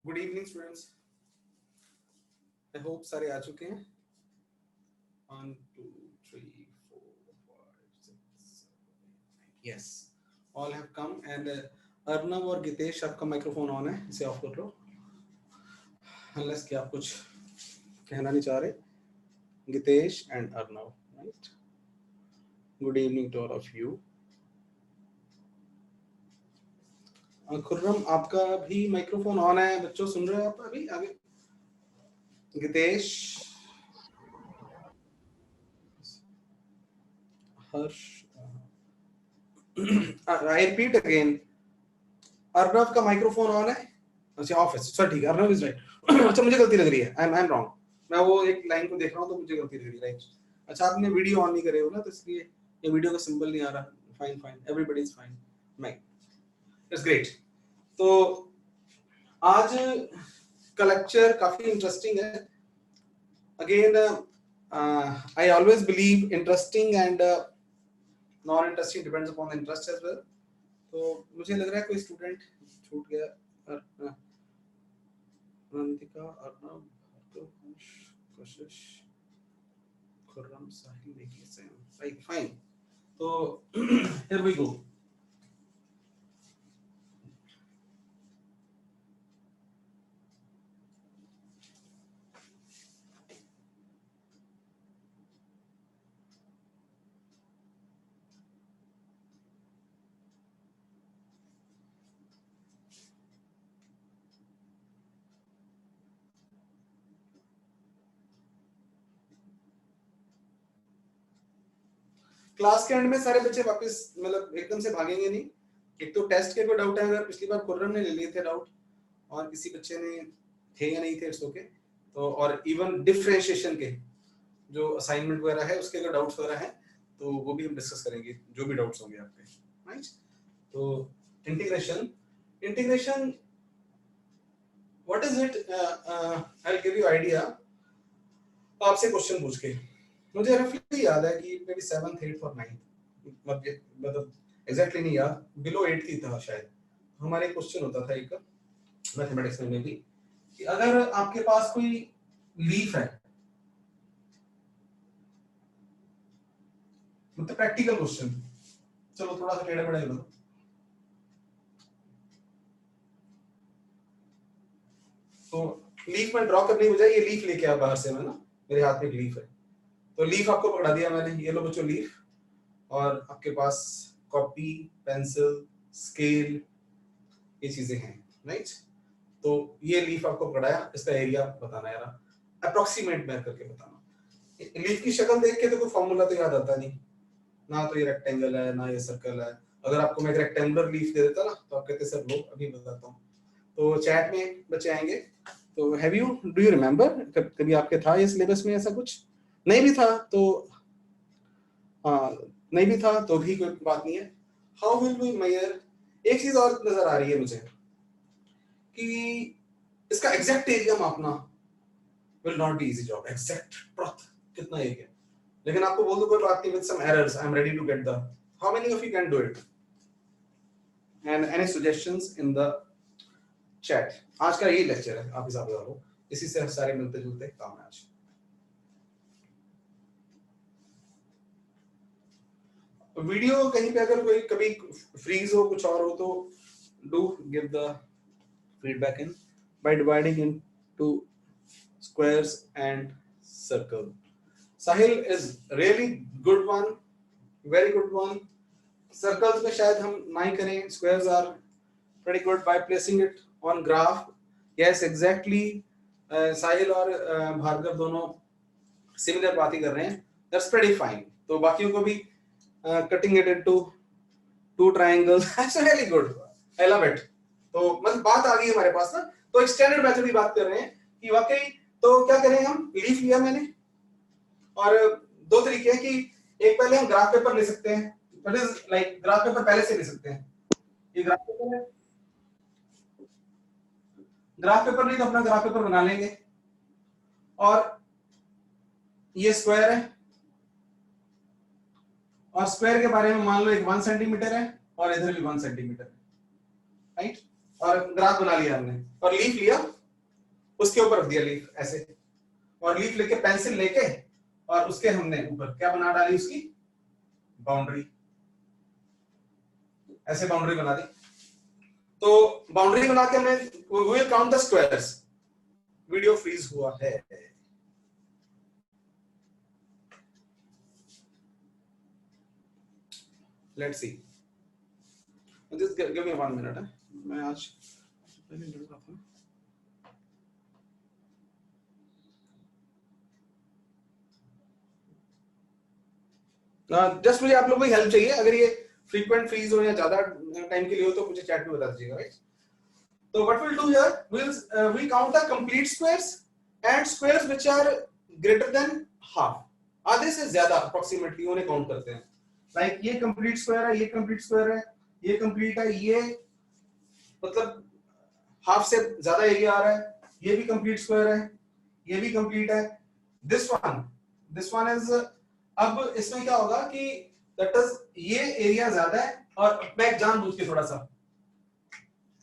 Good evening students. I hope सारे आ चुके हैं। 1 2 3 4 5 6 7 yes, all have come and Arnav और गितेश, आपका माइक्रोफोन ऑन है, इसे ऑफ कर लो अनलेस कि आप कुछ कहना नहीं चाह रहे। Gitesh and Arnav, right. Good evening to all of you. Khurram, आपका भी माइक्रोफोन ऑन है, बच्चों सुन रहे हो आप अभी? आगे गितेश, हर्ष, आई रिपीट अगेन, अर्नव का माइक्रोफोन ऑन है? अच्छा ऑफ है, सर ठीक है, अर्नव इज राइट। अच्छा मुझे गलती लग रही है, आई एम रॉन्ग। मैं वो एक लाइन को देख रहा हूँ तो मुझे गलती लग रही है, राइट। अच्छा आपने वीडियो ऑन नहीं करे हो ना, तो इसलिए ये वीडियो का सिंबल नहीं आ रहा। Fine fine, everybody is fine, mic it's great. तो आज का लेक्चर काफी इंटरेस्टिंग है। Again I always believe interesting and non interesting depends upon the interest as well. तो मुझे लग रहा है कोई स्टूडेंट छूट गया। अनंतिका, अर्नव, कशिश, खुर्रम, साहिल, देखिए सेम, राइट, फाइन। तो हियर वी गो। क्लास के एंड में सारे बच्चे वापस मतलब एकदम से भागेंगे नहीं। एक तो टेस्ट के कोई डाउट है, अगर पिछली बार खुर्रम ने ले लिए थे डाउट और किसी बच्चे ने थे या नहीं थे, इट्स ओके। तो और इवन डिफरेंशिएशन के जो असाइनमेंट वगैरह है उसके अगर डाउट्स वगैरह हैं तो वो भी हम डिस्कस करेंगे, जो भी डाउट्स होंगे आपके, राइट। तो integration, integration what is it, I will give you idea. आपसे क्वेश्चन पूछ के मुझे रफली याद है कि मे बी 7th 8th और 9th, मतलब एग्जैक्टली नहीं याद, बिलो 8th ही था शायद। हमारे क्वेश्चन होता था एक मैथमेटिक्स में भी कि अगर आपके पास कोई लीफ है, मतलब प्रैक्टिकल क्वेश्चन, चलो थोड़ा सा टेढ़ा मेढ़ा ही बोलो। तो लीफ में ड्रॉ करने की बजाय ये लीफ लेके आ बाहर से, मैं ना मेरे हाथ में एक लीफ है, तो लीफ आपको पकड़ा दिया मैंने, ये लो बच्चों लीफ, और आपके पास कॉपी, पेंसिल, स्केल, ये चीजें हैं, राइट। तो ये लीफ आपको पकड़ाया, इसका एरिया बताना है, अप्रोक्सीमेट में करके बताना। लीफ की शक्ल देख के तो कोई फॉर्मूला तो याद आता नहीं ना, तो ये रेक्टेंगल है ना ये सर्कल है। अगर आपको मैं एक रेक्टेंगुलर लीफ दे देता ना तो आप कहते सर लो अभी बताता हूँ। तो चैट में बच्चे आएंगे, तो have you, do you remember, कभी आपके था ये सिलेबस में ऐसा कुछ? नहीं भी था तो नहीं भी था तो भी कोई बात नहीं है। हाउ विल वी मेजर, एक चीज और नजर आ रही है मुझे कि इसका एग्जैक्ट एरिया मापना will not be easy job. Exact truth कितना एरिया, लेकिन आपको बोल दो कोई बात नहीं, with some errors I am ready to get the, how many of you can do it and any suggestions in the chat. आज का यही लेक्चर है, आप हिसाब लगाओ, इसी से सारे मिलते जुलते काम है आज। वीडियो कहीं पे अगर कोई कभी फ्रीज हो, कुछ और हो, तो do give the feedback in by dividing into squares and circle. Sahil is really good one, very good one. Circles में शायद हम ना ही करें, squares are pretty good by placing it on graph. Yes, exactly. साहिल और भार्गव दोनों similar बात ही कर रहे हैं, that's pretty fine. तो बाकियों को भी cutting it into two triangles, that's really good. I love it. तो मतलब बात आ गई हमारे पास ना, तो एक्सटेंडेड मेथड की बात कर रहे हैं कि वाकई। तो क्या करें, हम लीफ लिया मैंने, और दो तरीके हैं कि एक पहले हम ग्राफ पेपर ले सकते हैं, that is like graph paper पहले से ले सकते हैं। ये ग्राफ पेपर है, ग्राफ पेपर नहीं तो अपना ग्राफ पेपर बना लेंगे, और ये स्क्वायर है, और स्क्वायर के बारे में मान लो एक 1 सेंटीमीटर है और इधर भी 1 सेंटीमीटर है, राइट। और ग्राफ बना लिया हमने, और लीफ लिया उसके ऊपर रख दिया लीफ ऐसे, और लीफ लेके पेंसिल लेके और उसके हमने ऊपर क्या बना डाली, उसकी बाउंड्री, ऐसे बाउंड्री बना दी। तो बाउंड्री बना के हमने we will count the squares. Video freeze हुआ है। Let's see, just give me 1 minute है, मैं आज पहले लड़ रहा था। जस्ट मुझे आप लोगों की हेल्प चाहिए, अगर ये फ्रीक्वेंट फ्रीज हो या ज्यादा टाइम के लिए हो तो मुझे चैट में बता दीजिएगा, राइट। तो what will do here, we count the complete squares and squares which are greater than half, आधे से ज्यादा अप्रोक्सीमेटली उन्हें काउंट करते हैं। लाइक ये कंप्लीट स्क्वायर है, ये कंप्लीट स्क्वायर है, ये कंप्लीट है, ये मतलब हाफ से ज्यादा एरिया आ रहा है, ये भी कंप्लीट स्क्वायर है, ये भी कंप्लीट है, दिस वन इज, अब इसमें क्या होगा कि दैट इज ये एरिया ज्यादा है, और मैं जानबूझ के थोड़ा सा,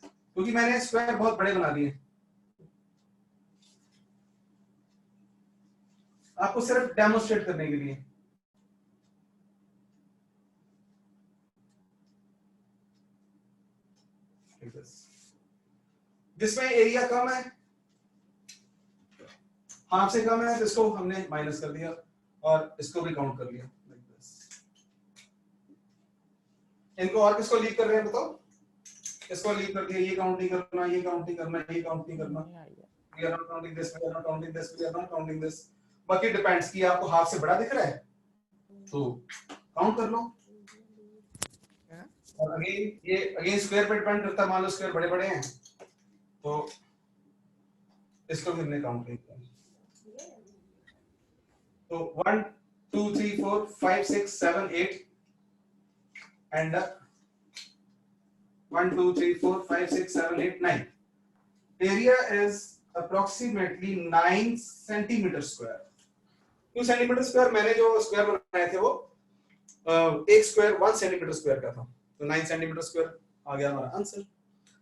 क्योंकि मैंने स्क्वायर बहुत बड़े बना दिए, आपको सिर्फ डेमोन्स्ट्रेट करने के लिए। जिसमें एरिया कम है, हाफ से कम है, तो इसको हमने माइनस कर दिया और इसको भी काउंट कर लिया। इनको और किसको लीव कर रहे हैं बताओ? इसको लीव कर दिया, ये काउंट नहीं करना, ये काउंट नहीं करना, ये काउंट नहीं करना, we are not counting this, we are not counting this, we are not counting this। बाकी डिपेंड्स कि आपको हाफ से बड़ा दिख रहा है तो काउंट कर लो, और अगेन ये अगेन स्क्वायर पे डिपेंड करता है, मान लो स्क्वायर बड़े बड़े हैं तो इसको भी हमने काउंट नहीं किया। तो 1 2 3 4 5 6 7 8 and 1 2 3 4 5 6 7 8 9, area is approximately 9 centimetre square. 2 centimetre square, मैंने जो स्क्वायर बनाए थे वो एक स्क्वायर 1 सेंटीमीटर स्क्वायर का था, तो 9 सेंटीमीटर स्क्वायर आ गया हमारा आंसर।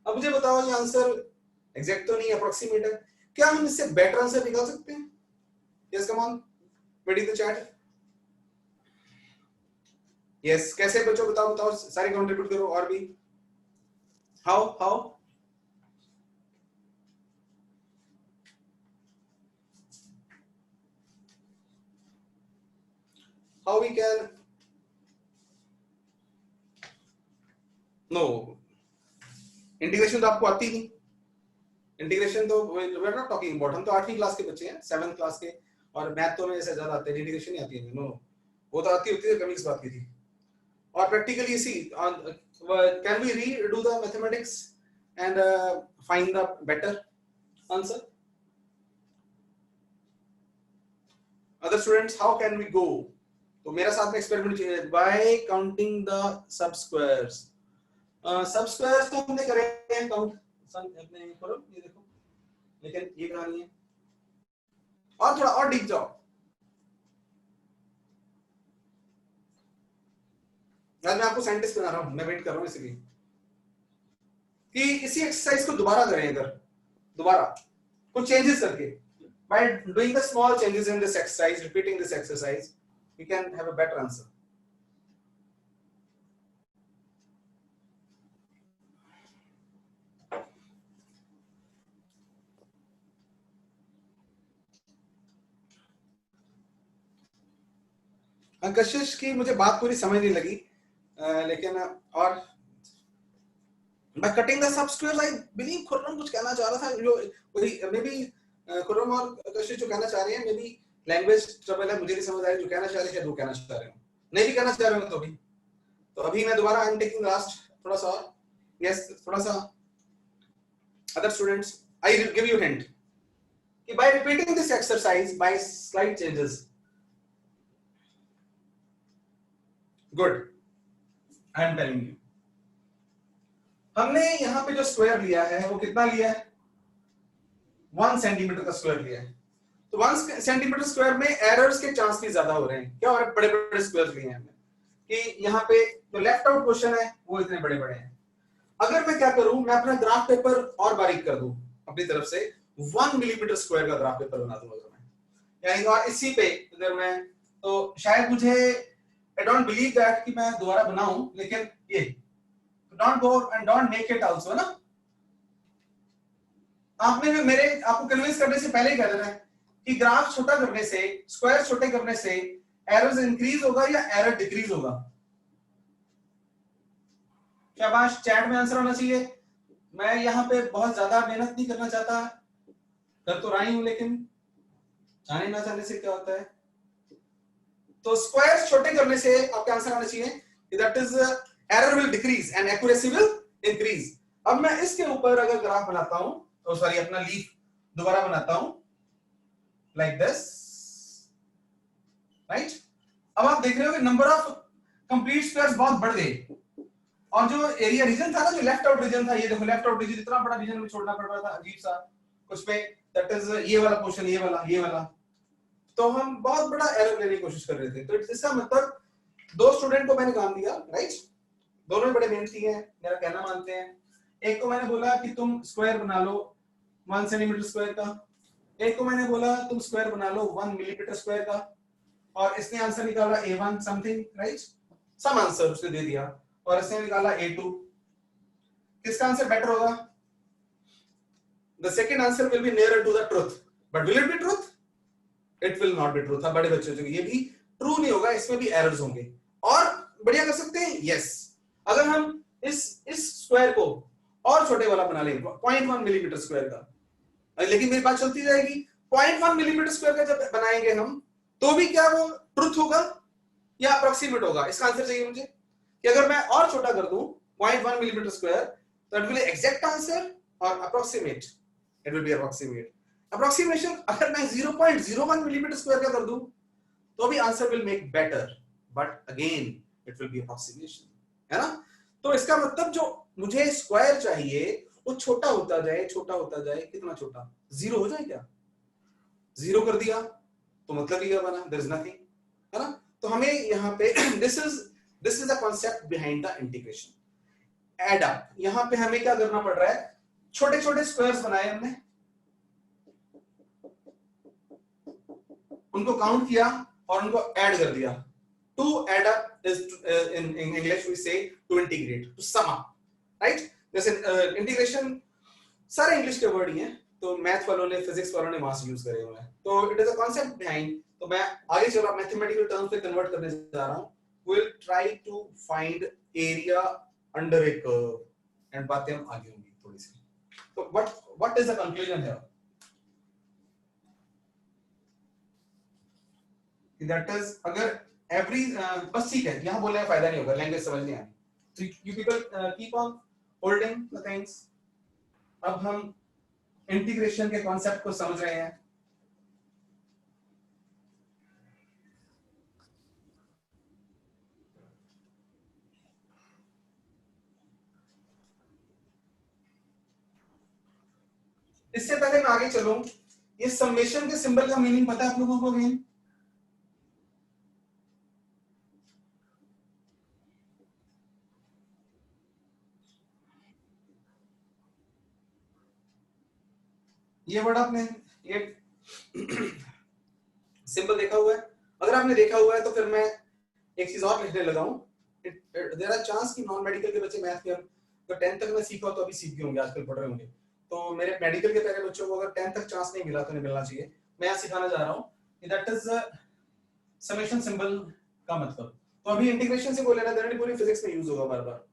अब मुझे बताओ ये आंसर एग्जैक्ट तो नहीं, अप्रोक्सीमेट है, क्या हम इससे बेटर आंसर निकाल सकते हैं? Yes come on, wait in the chat. Yes, कैसे बच्चों बताओ बताओ, सारे कंट्रीब्यूट करो, और भी how we can, no integration तो आपको आती नहीं, इंटीग्रेशन तो we are not talking about, हम तो 8वीं क्लास के बच्चे हैं, 7th क्लास के, और मैथ तो में ऐसे ज्यादा आते हैं, इंटीग्रेशन नहीं आती है। नो, वो तो आती होती है, कमी इस बात की थी। और practically see can we redo the mathematics and find the better answer? Other students, how can we go? तो मेरा साथ में एक्सपेरिमेंट चाहिए, by counting the sub squares. Sub squares तो हमने करे हैं काउंट, अपने करो ये देखो, लेकिन ये कहानी है, और थोड़ा और डीप जाओ। आज मैं आपको साइंटिस्ट बना रहा हूं, मैं वेट कर रहा हूं इसलिए कि इसी एक्सरसाइज को दोबारा करें, अगर दोबारा कुछ चेंजेस करके, by doing the small changes in this exercise, repeating this exercise, we can have a better answer. कशिश की मुझे बात पूरी समझ नहीं लगी, लेकिन और by cutting the subscribers, I believe Khurram कुछ कहना चाह रहा था, जो मे बी खुर्रम और कशिश जो कहना चाह रहे हैं, मे बी लैंग्वेज ट्रबल है, मुझे नहीं समझ आ रही, जो कहना चाह रहे हैं वो कहना चाह रहे हो, नहीं भी कहना चाह रहे हो तो अभी मैं दोबारा आई एम टेकिंग लास्ट थोड़ा सा, यस थोड़ा सा। Other students, I will give you hint कि by repeating this exercise by slight changes, good, I am telling you, हमने यहाँ पे जो स्क्वायर लिया है वो कितना लिया है? 1 सेंटीमीटर का स्क्वायर लिया है, तो 1 सेंटीमीटर स्क्वायर में एरर्स के चांस भी ज्यादा हो रहे हैं। क्या हो रहा है? बड़े बड़े स्क्वायर लिए हैं हमने, कि यहाँ पे जो लेफ्ट आउट क्वेश्चन है वो इतने बड़े बड़े हैं। अगर मैं क्या करूं, मैं अपना ग्राफ पेपर और बारीक कर दूं अपनी तरफ से, 1 मिलीमीटर स्क्वायर का ग्राफ पेपर बना दूंगा अगर मैं, यानी और इसी पे अगर मैं, तो शायद मुझे आई डोंट बिलीव दैट कि मैं दोबारा बनाऊं, लेकिन ये don't go and don't make it also ना, आपने भी मेरे आपको कन्विंस करने से पहले ही कह देना है कि ग्राफ छोटा करने से, स्क्वायर छोटे करने से एरर्स इंक्रीज होगा या एरर डिक्रीज होगा। क्या बात चैट में आंसर होना चाहिए। मैं यहाँ पे बहुत ज्यादा मेहनत नहीं करना चाहता, कर तो रही हूं, लेकिन जाने ना जाने से क्या होता है। तो स्क्वायर छोटे करने से आपका आंसर आना चाहिए that is error will decrease and accuracy will increase. अब मैं इसके ऊपर अगर ग्राफ बनाता हूं, तो सॉरी अपना लीफ दोबारा बनाता हूं लाइक दिस, राइट। अब आप देख रहे हो कि नंबर ऑफ कंप्लीट स्क्वायर्स बहुत बढ़ गए, और जो एरिया रीजन था ना, जो लेफ्ट आउट रीजन था, ये देखो लेफ्ट आउट रीजन इतना बड़ा रीजन में छोड़ना पड़ रहा था अजीब सा कुछ पे, दैट इज ये वाला पोर्शन, ये वाला, तो हम बहुत बड़ा एरर लेने की कोशिश कर रहे थे। तो इसका मतलब दो स्टूडेंट को मैंने काम दिया, राइट, दोनों बड़े मेहनती हैं, मेरा कहना मानते हैं। एक को मैंने बोला कि तुम स्क्वायर बना लो 1 सेंटीमीटर स्क्वायर का, एक को मैंने बोला तुम स्क्वायर बना लो 1 मिलीमीटर स्क्वायर का, और इसने आंसर निकाला A1 समथिंग, राइट, सम आंसर उसने दे दिया, और इसने निकाला A2। किसका आंसर बेटर होगा? The second answer will be nearer to the truth, but will it be truth? It will not be truth। बड़े बच्चों के ये भी ट्रू नहीं होगा, इसमें भी एरर्स होंगे। और बढ़िया कर सकते हैं, यस, अगर हम इस स्क्वायर को और छोटे वाला बना लेंगे 0.1 मिलीमीटर स्क्वायर का, लेकिन मेरी बात चलती जाएगी, 0.1 मिलीमीटर स्क्वायर का जब बनाएंगे हम, तो भी क्या वो ट्रुथ होगा या अप्रोक्सीमेट होगा? इसका आंसर चाहिए मुझे कि अगर मैं और छोटा कर दूं 0.1 मिलीमीटर स्क्वायर, तो it will be exact answer और approximate, it will be approximate. Approximation अगर मैं 0.01 मिलीमीटर स्क्वायर का कर दूं, तो भी answer will make better, but again it will B approximation, है ना। तो इसका मतलब जो मुझे स्क्वायर चाहिए वो छोटा होता जाए, छोटा होता जाए, कितना छोटा? 0 हो जाए क्या? 0 कर दिया तो मतलब ये बना देयर इज नथिंग, है ना। तो हमें यहाँ पे this is the concept behind the integration. Add up, यहाँ पे हमें क्या करना पड़ रहा है, छोटे छोटे स्क्वायर्स बनाए हमने, उनको काउंट किया और उनको ऐड कर दिया। To add up is in English we say to integrate, to sum up, right. जैसे इंटीग्रेशन सारे इंग्लिश के वर्ड ही हैं, तो मैथ वालों ने, फिजिक्स वालों ने वहां से यूज करे हुए हैं, तो it is a concept behind. तो मैं आगे चलो मैथमेटिकल टर्म्स पे कन्वर्ट करने जा रहा हूं। Will try to find area under a curve, and बातें हम आगे होंगी थोड़ी सी। तो what is the conclusion here? That is अगर एवरी बस ठीक है, यहां बोलने का फायदा नहीं होगा, लैंग्वेज समझ नहीं आती, तो you people keep on holding the things. अब हम इंटीग्रेशन के कॉन्सेप्ट को समझ रहे हैं। इससे पहले मैं आगे चलूं, ये समेशन के सिंबल का मीनिंग पता है आप लोगों को? अगेन ये वर्ड आपने ये सिंबल देखा हुआ है? अगर आपने देखा हुआ है तो फिर मैं एक चीज और लिखने लगा हूं। देयर आर चांस कि नॉन मेडिकल के बच्चे मैथ में अगर 10th तक मैं सीखा हो तो अभी सीख गए होंगे, आजकल पढ़ रहे होंगे। तो मेरे मेडिकल के पहले बच्चों को अगर 10th तक चांस नहीं मिला तो नहीं मिलना चाहिए। मैं यहाँ सिखाना जा रहा हूँ कि दैट इज समेशन सिंबल का मतलब। तो अभी इंटीग्रेशन से कोई लेना देना नहीं, पूरी फिजिक्स में यूज होगा बार बार।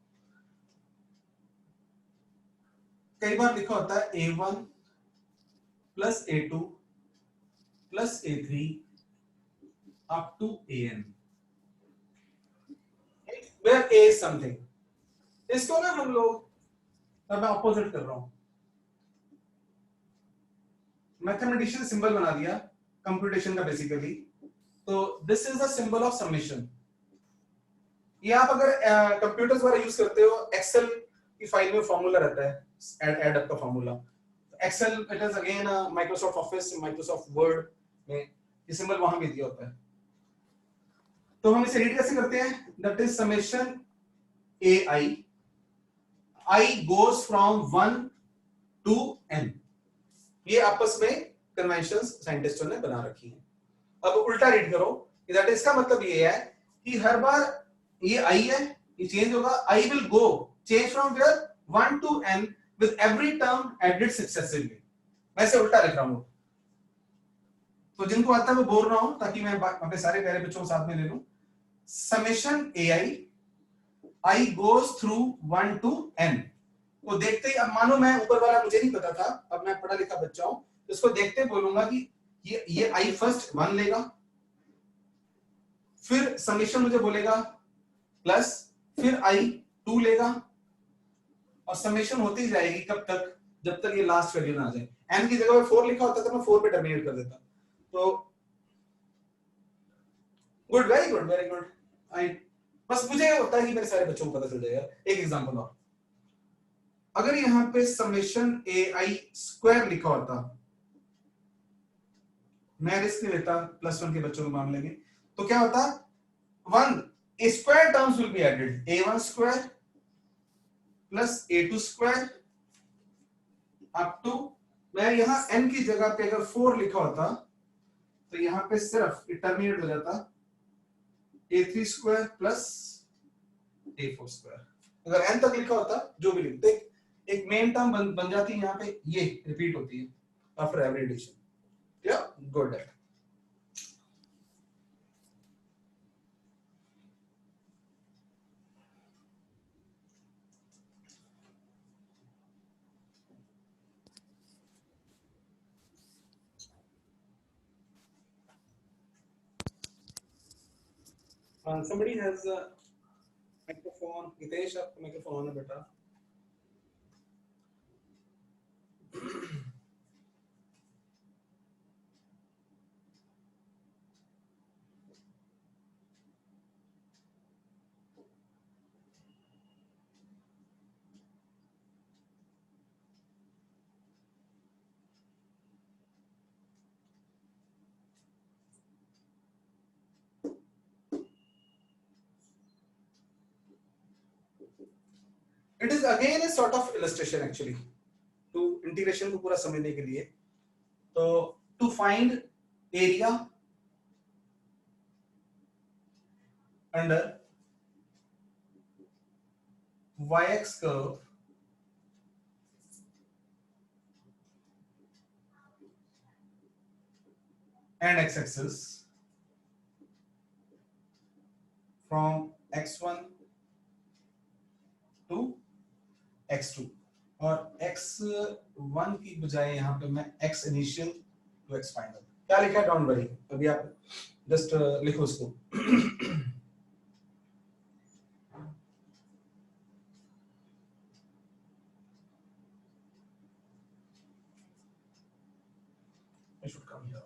कई बार लिखा होता है A1 plus A2 plus A3 up to AN, where A is something। इसको ना हम लोग, अब मैं ऑपोजिट कर रहा हूं, मैथमेटिशियन सिंबल बना दिया कंप्यूटेशन का बेसिकली। तो this is the symbol of summation. ये आप अगर कंप्यूटर्स वगैरह यूज करते हो, एक्सेल की फाइल में फॉर्मूला रहता है, एड अप का formula. Excel it is again Microsoft Office, Microsoft Word में ये सिंबल वहां भी दिया होता है। तो हम इसे रीड कैसे करते हैं? That is summation AI, I goes from 1 to N, ये आपस में कन्वेंशंस साइंटिस्टों ने बना रखी हैं। अब उल्टा रीड करो, दैट इसका मतलब ये है कि हर बार ये आई है, ये चेंज होगा, I will go change from where 1 to n with every term added successively। मैं इसे उल्टा लिख रहा हूं, तो जिनको आता है वो बोल रहा हूं ताकि मैं अपने सारे प्यारे बच्चों को साथ में ले लूं। Summation ai i goes through 1 to n को देखते ही, अब मानो मैं ऊपर वाला मुझे नहीं पता था, अब मैं पढ़ा लिखा बच्चा हूं, तो इसको देखते बोलूंगा कि ये आई फर्स्ट 1 लेगा, फिर समेशन मुझे बोलेगा प्लस, फिर आई 2 लेगा, और समेशन होती ही जाएगी कब तक, जब तक ये लास्ट वैल्यू ना आ जाए। n की जगह पे 4 लिखा होता तो मैं 4 पे टर्मिनेट कर देता। तो good, very good, very good. I बस मुझे होता है कि मेरे सारे बच्चों को पता चल जाएगा। एक एग्जांपल और, अगर यहां पे समेशन ai स्क्वायर लिखा होता, मैं रिस्क नहीं लेता +1 के बच्चों को मामले में, तो क्या होता, 1 square terms will be added, a1 square plus a2 square up to, मैं यहां n की जगह पे अगर 4 लिखा होता तो यहां पे सिर्फ टर्मिनेट हो जाता a3 square plus a4 square. अगर n तक लिखा होता, जो भी लिखते, एक मेन टर्म बन जाती है, यहां पे ये रिपीट होती है आफ्टर एवरी एडिशन। या गुड है। somebody has a microphone, Hitesh आपका microphone on है बेटा। It is again a sort of illustration actually to integration को पूरा समझने के लिए। तो to find area under yx curve and x-axis from x1 to x2, और x1 की बजाय यहाँ पे मैं x initial to x final, क्या लिखा है डोंट वरी, अभी आप जस्ट लिखो इसको। I should come here.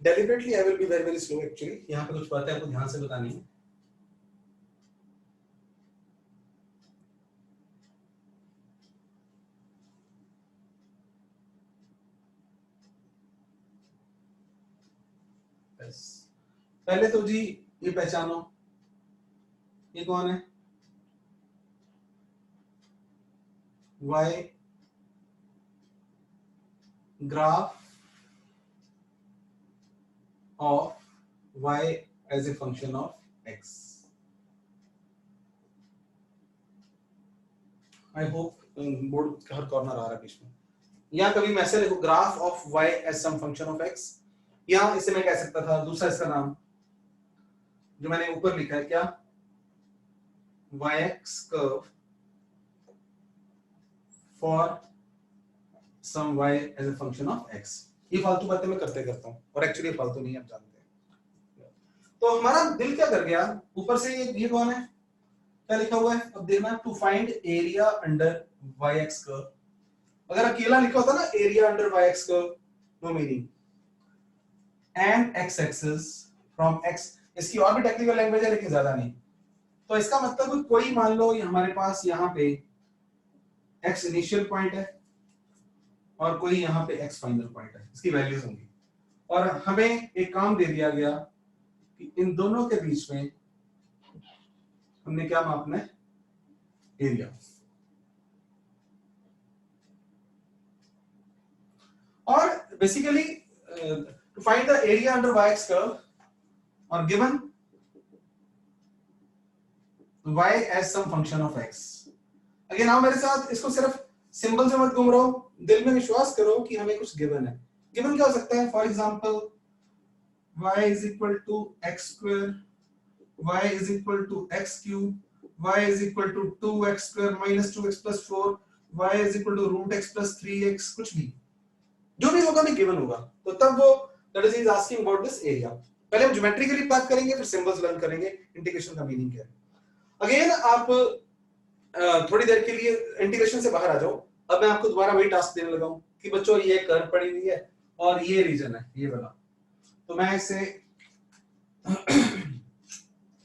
Deliberately I will be very very slow actually, यहाँ पे कुछ बातें आपको ध्यान से बतानी है। पहले तो जी ये पहचानो, ये कौन है, y graph of y as a function of x। I hope board हर कॉर्नर आ रहा है बीच में। यहाँ कभी मैं ऐसे लिखूं graph of y as some function of x, या इसे मैं कह सकता था दूसरा इसका नाम जो मैंने ऊपर लिखा है, क्या, yx curve for some y as a function of x। ये फालतू बातें मैं करते करता हूँ, और एक्चुअली फालतू नहीं, आप जानते हैं। तो हमारा दिल क्या कर गया, ऊपर से ये कौन है, क्या लिखा हुआ है, अब देखना, to find area under yx curve. अगर अकेला लिखा होता ना area under yx curve, no meaning, and x axis from x, इसकी और भी टेक्निकल लैंग्वेज है लेकिन ज्यादा नहीं। तो इसका मतलब कोई मान लो हमारे पास यहाँ पे x इनिशियल पॉइंट है, और कोई यहाँ पे x फाइनल पॉइंट है, इसकी वैल्यूज होंगी। और हमें एक काम दे दिया गया कि इन दोनों के बीच में हमने क्या मापना है, एरिया। और basically to find the area under y-x curve और given y as some function of x। Again आओ मेरे साथ, इसको सिर्फ सिंबल से मत घूम रहो, दिल में विश्वास करो कि हमें कुछ गिवन है। गिवन क्या हो सकता है? For example y is equal to x square, y is equal to x cube, y is equal to 2x square minus 2x plus 4, y is equal to root x plus 3x, कुछ भी जो भी होगा मैं given होगा। तो तब वो that is asking about this area. पहले हम ज्योमेट्रिकली बात करेंगे, फिर सिंबल्स लर्न करेंगे, इंटीग्रेशन का मीनिंग क्या है। अगेन आप थोड़ी देर के लिए इंटीग्रेशन से बाहर आ जाओ। अब मैं आपको दोबारा वही टास्क देने लगा हूं कि बच्चों ये कर्व पड़ी हुई है और ये रीजन है ये वाला, तो मैं इसे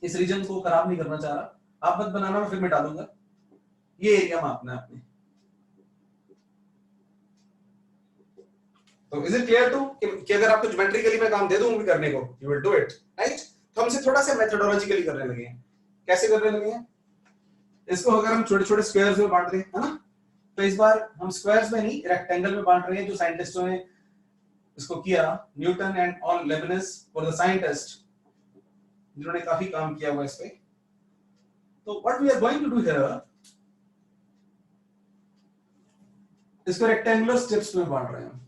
इस रीजन को खराब नहीं करना चाह रहा, आप मत बनाना, मैं फिर मैं डालूंगा। ये एरिया मापना है आपने। तो इज इट क्लियर टू कि अगर आपको ज्योमेट्रिकली मैं काम दे दूं भी करने को, you will do it, right? तो हम इसे थोड़ा सा मेथोडोलॉजिकली करने लगे हैं। कैसे करने लगे हैं? इसको अगर हम छोटे छोटे स्क्वायर्स में बांट रहे हैं, है ना, तो इस बार हम स्क्वायर्स में नहीं रेक्टेंगल में बांट रहे हैं, जो साइंटिस्टों ने इसको किया, Newton and all Leibniz for the scientist, जिन्होंने काफी काम किया हुआ इस पे। तो what we are going to do here, इसको रेक्टेंगुलर स्ट्रिप्स में बांट रहे हैं।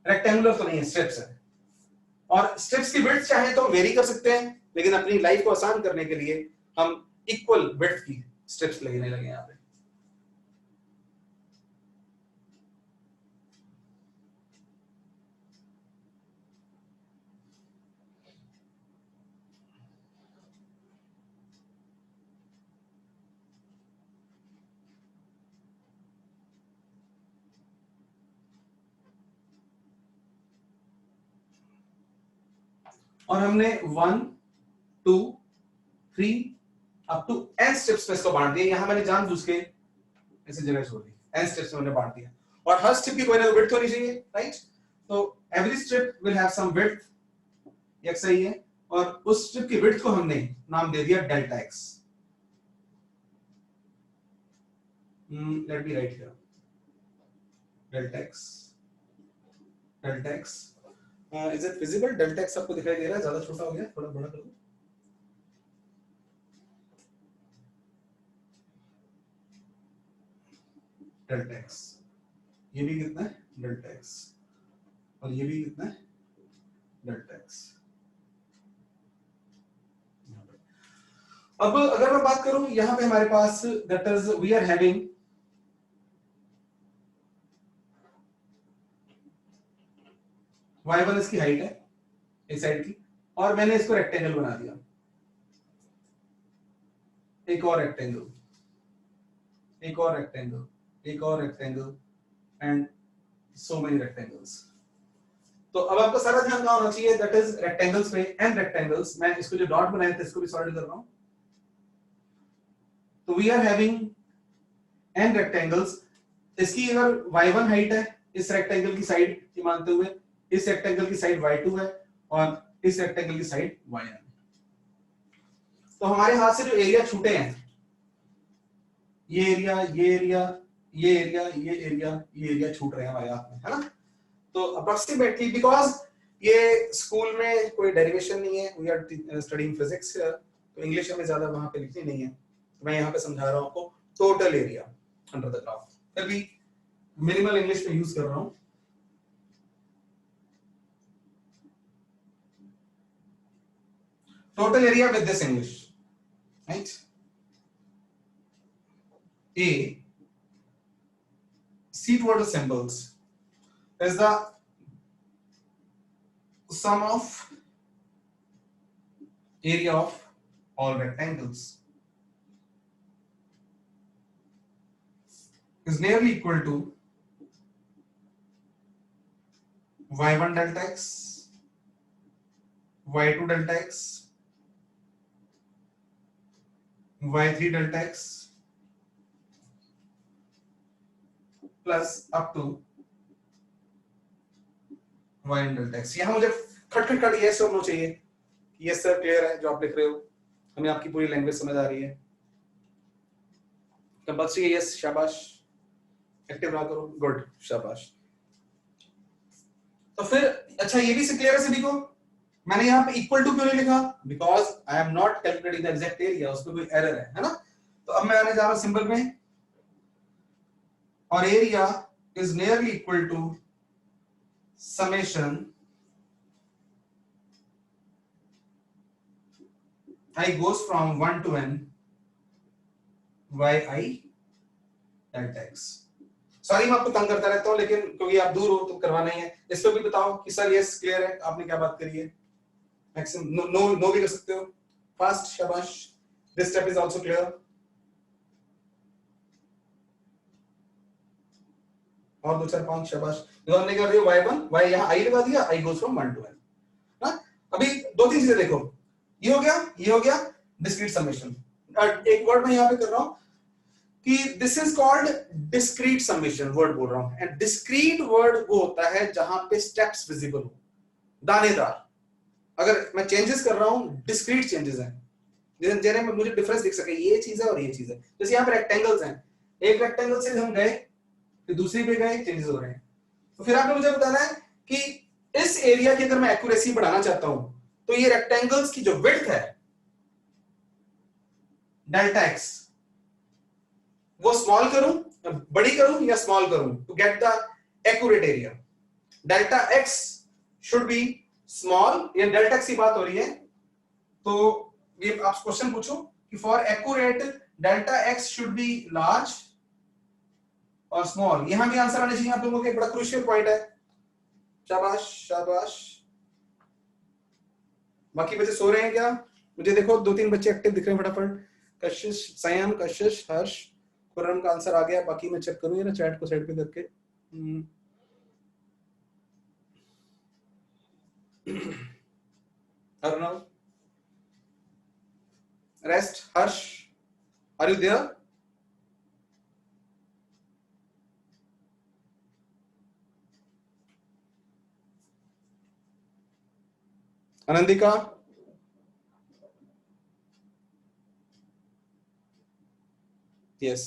रेक्टेंगुलर तो नहीं है, स्ट्रिप्स है, और स्ट्रिप्स की विड्थ चाहे तो हम वेरी कर सकते हैं, लेकिन अपनी लाइफ को आसान करने के लिए हम इक्वल विड्थ की स्ट्रिप्स लेने लगे यहाँ पे। और हमने 1 2 3 अप टू n स्टेप्स पे इसको बांट दिया। यहां मैंने जानबूझ के ऐसे जगह छोड़ दी, n स्टेप्स में मैंने बांट दिया, और हर स्टेप की कोई ना विड्थ होनी चाहिए, राइट? तो every step will have some width, ये सही है, और उस स्टेप की विड्थ को हमने नाम दे दिया delta x। Let me right here delta x, delta x is it visible? Delta x आपको दिखाई दे रहा है? ज्यादा छोटा हो गया, थोड़ा बड़ा कर दो। डेल्टा x, ये भी कितना है? डेल्टा x, और ये भी कितना है? Delta x। अब अगर मैं बात करूं यहां पे हमारे पास that is we are having y1 इसकी हाइट है इस साइड की, और मैंने इसको रेक्टेंगल बना दिया, एक और रेक्टेंगल, एक और रेक्टेंगल, एक और rectangle, and so many rectangles. तो अब आपका सारा ध्यान कहां होना चाहिए? दैट इज रेक्टेंगल्स पे, एंड रेक्टेंगल्स। मैं इसको जो डॉट बनाए थे इसको भी सॉल्व कर रहा हूं। तो we are having n rectangles. इसकी अगर y1 हाइट है इस रेक्टेंगल की साइड की मानते हुए, इस रेक्टेंगल की साइड y2 है, और इस रेक्टेंगल की साइड yn है। तो हमारे हाथ से जो एरिया छूटे हैं, ये एरिया, ये एरिया, ये एरिया, ये एरिया, ये एरिया छूट रहे हैं हमारे हाथ में, है ना? तो अप्रोक्सीमेटली, बिकॉज ये स्कूल में कोई डेरिवेशन नहीं है, वी आर स्टडीइंग फिजिक्स, तो इंग्लिश हमें ज्यादा वहां पे लिखनी नहीं है, तो मैं यहाँ पे समझा रहा हूँ आपको total area under the graph, फिर भी मिनिमल इंग्लिश में यूज कर रहा हूँ। Total area with this English, right? A, see toward the symbols, is the sum of area of all rectangles is nearly equal to y1 delta x, y2 delta x, y3 delta x plus up to y in delta x। यहां मुझे खट yes और no चाहिए। Yes sir clear है जो आप लिख रहे हो, हमें आपकी पूरी लैंग्वेज समझ आ रही है। कंपल्सरी है यस, शाबाश, एक्टिव रहा करो, गुड, शाबाश। तो फिर अच्छा ये भी क्लियर है सभी को। मैंने यहाँ पे इक्वल टू क्यों नहीं लिखा? Because I am not calculating the exact area, उसमें कोई एरर है ना। तो अब मैं आने जा रहा हूं सिंबल में, और area is nearly equal to summation I goes from 1 to n yi delta x। Sorry मैं आपको तंग करता रहता हूं, लेकिन क्योंकि आप दूर हो तो करवाना ही है। इस पे भी बताओ कि सर यस क्लियर है, आपने क्या बात करी है। मैक्सिमम नो भी कर सकते हो, फास्ट, शाबाश। This step is also clear, और 2 4 5, शाबाश। तो हमने कर दिया y1 y, यहां i लगा दिया, i goes from 1 to n ना। अभी 2 3 चीजें देखो, ये हो गया डिस्क्रीट समेशन। एक वर्ड मैं यहां पे कर रहा हूं कि this is called discrete summation, word बोल रहा हूं। एंड डिस्क्रीट वर्ड वो होता है जहां पे स्टेप्स विजिबल हो, दानेदार। अगर मैं चेंजेस कर रहा हूं, डिस्क्रीट चेंजेस हैं, जिन्हें में मुझे डिफरेंस दिख सके, ये चीज है और ये चीज है। जैसे यहाँ पे रेक्टेंगल्स हैं, एक रेक्टेंगल से हम गए फिर दूसरी पे गए, चेंजेस हो रहे हैं। तो फिर आपने मुझे बताना है कि इस एरिया की अगर मैं एक्यूरेसी बढ़ाना चाहता हूं, तो ये रेक्टेंगल्स की जो विड्थ है डेल्टा एक्स, वो स्मॉल करूं, बड़ी करूं या स्मॉल करूं to get the accurate area. Delta x should be small, ये डेल्टा एक्स की बात हो रही है। तो ये आप क्वेश्चन पूछो कि for accurate delta x should B large और स्मॉल। यहां भी आंसर आने चाहिए आप लोगों के, बड़ा क्रूशियल पॉइंट है। शाबाश शाबाश। बाकी बच्चे सो रहे हैं क्या? मुझे देखो 2 3 बच्चे एक्टिव दिख रहे हैं फटाफट। कशिश, सयाम, कशिश, हर्ष, खुर्रम का आंसर आ गया। बाकी मैं चेक करूंगा ना चैट को साइड पे करके। Arnav, rest, Harsh, are you there? Anandika, yes,